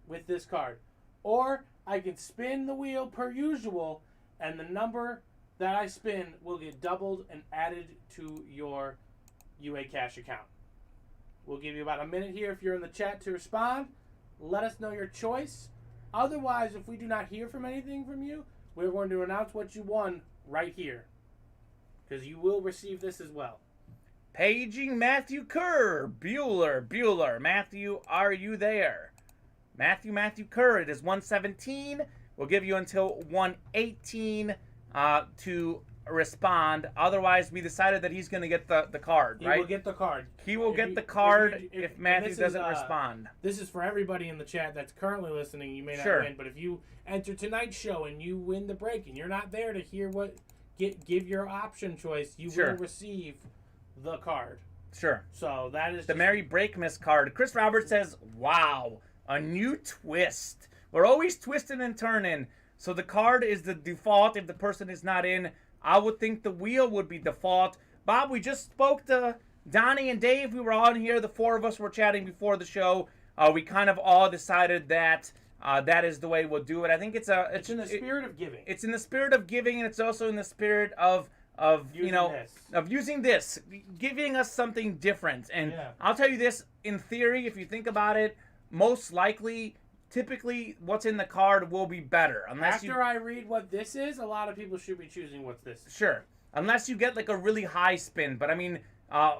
with this card. Or I can spin the wheel per usual, and the number that I spin will get doubled and added to your UA Cash account. We'll give you about a minute here if you're in the chat to respond. Let us know your choice. Otherwise, if we do not hear from anything from you, we're going to announce what you won right here. because you will receive this as well. Paging Matthew Kerr. Bueller. Matthew, are you there? Matthew Kerr. It is 117. We'll give you until 118 to respond. Otherwise, we decided that he's going to get the card, right? He will get the card. He will get the card if Matthew doesn't respond. This is for everybody in the chat that's currently listening. You may not win, but if you enter tonight's show and you win the break and you're not there to hear give your option choice, you will receive the card. Sure. So that is the Merry Breakmas card. Chris Roberts says, wow, a new twist. We're always twisting and turning. So the card is the default if the person is not in. I would think the wheel would be default. Bob, we just spoke to Donnie and Dave. We were on here. The four of us were chatting before the show. We kind of all decided that that is the way we'll do it. I think it's in the spirit of giving. It's in the spirit of giving, and it's also in the spirit of using this, giving us something different. And I'll tell you this, in theory, if you think about it, most likely, typically, what's in the card will be better. After I read what this is, a lot of people should be choosing what's this. Sure. Unless you get like a really high spin. But I mean,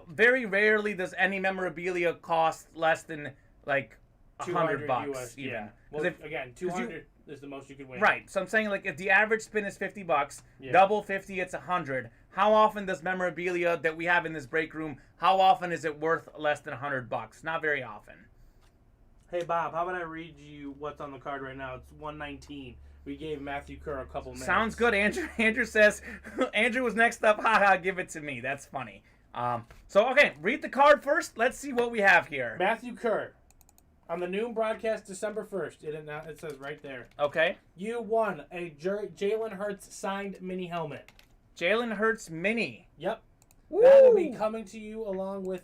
very rarely does any memorabilia cost less than like $100 US, even. Yeah. Well, again, 200 is the most you could win. Right. So I'm saying, like, if the average spin is $50, double 50, it's 100. How often does memorabilia that we have in this break room, how often is it worth less than $100? Not very often. Hey, Bob, how about I read you what's on the card right now? It's 119. We gave Matthew Kerr a couple minutes. Sounds good, Andrew. Andrew says, Andrew was next up. Haha, give it to me. That's funny. Okay, read the card first. Let's see what we have here. Matthew Kerr. On the noon broadcast, December 1st, it says right there. Okay. You won a Jalen Hurts signed mini helmet. Jalen Hurts mini. Yep. Woo! That will be coming to you along with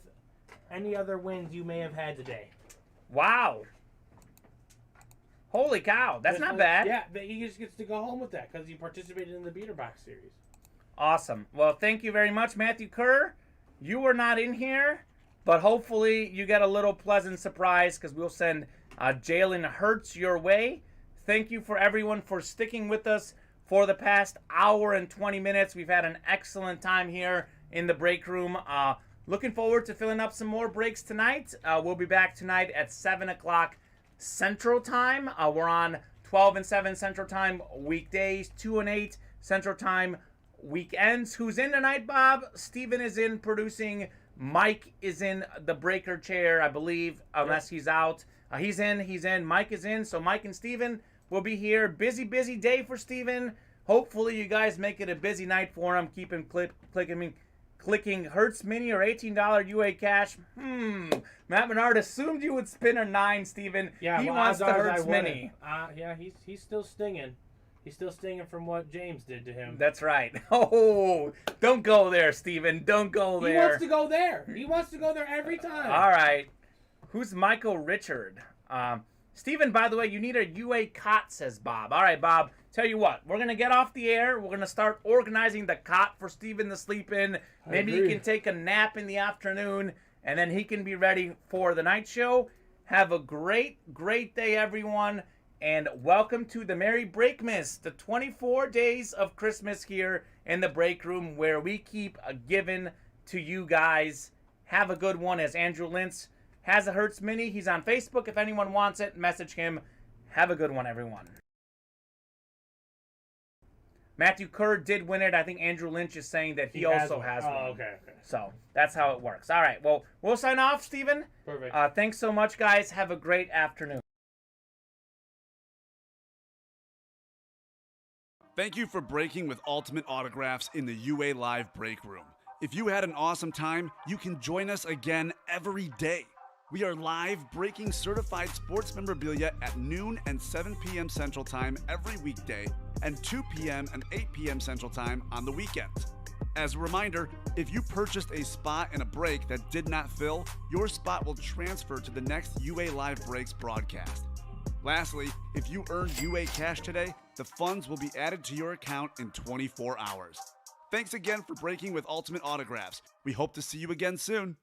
any other wins you may have had today. Wow. Holy cow. That's not bad. Yeah, but he just gets to go home with that because he participated in the Beater Box series. Awesome. Well, thank you very much, Matthew Kerr. You were not in here. But hopefully you get a little pleasant surprise because we'll send Jalen Hurts your way. Thank you for everyone for sticking with us for the past hour and 20 minutes. We've had an excellent time here in the break room. Looking forward to filling up some more breaks tonight. We'll be back tonight at 7 o'clock Central Time. We're on 12 and 7 Central Time weekdays, 2 and 8 Central Time weekends. Who's in tonight, Bob? Steven is in producing. Mike is in the breaker chair, I believe, unless he's out. He's in. Mike is in. So Mike and Steven will be here. Busy day for Steven. Hopefully you guys make it a busy night for him. Keep him clicking Hertz Mini or $18 UA cash. Matt Menard assumed you would spin a 9, Steven. Yeah, he wants the Hertz Mini. Yeah, he's still stinging. He's still stinging from what James did to him. That's right. Oh, don't go there, Steven. Don't go there. He wants to go there. He wants to go there every time. All right. Who's Michael Richard? Steven, by the way, you need a UA cot, says Bob. All right, Bob. Tell you what. We're going to get off the air. We're going to start organizing the cot for Steven to sleep in. Maybe he can take a nap in the afternoon, and then he can be ready for the night show. Have a great day, everyone. And welcome to the Merry Breakmas, the 24 days of Christmas here in the break room where we keep a giving to you guys. Have a good one. As Andrew Lintz has a Hertz Mini. He's on Facebook. If anyone wants it, message him. Have a good one, everyone. Matthew Kerr did win it. I think Andrew Lynch is saying that he also has one. Oh, okay. So that's how it works. All right. Well, we'll sign off, Steven. Perfect. Thanks so much, guys. Have a great afternoon. Thank you for breaking with Ultimate Autographs in the UA Live Break Room. If you had an awesome time, you can join us again every day. We are live breaking certified sports memorabilia at noon and 7 p.m. Central Time every weekday and 2 p.m. and 8 p.m. Central Time on the weekends. As a reminder, if you purchased a spot in a break that did not fill, your spot will transfer to the next UA Live Breaks broadcast. Lastly, if you earned UA cash today, the funds will be added to your account in 24 hours. Thanks again for breaking with Ultimate Autographs. We hope to see you again soon.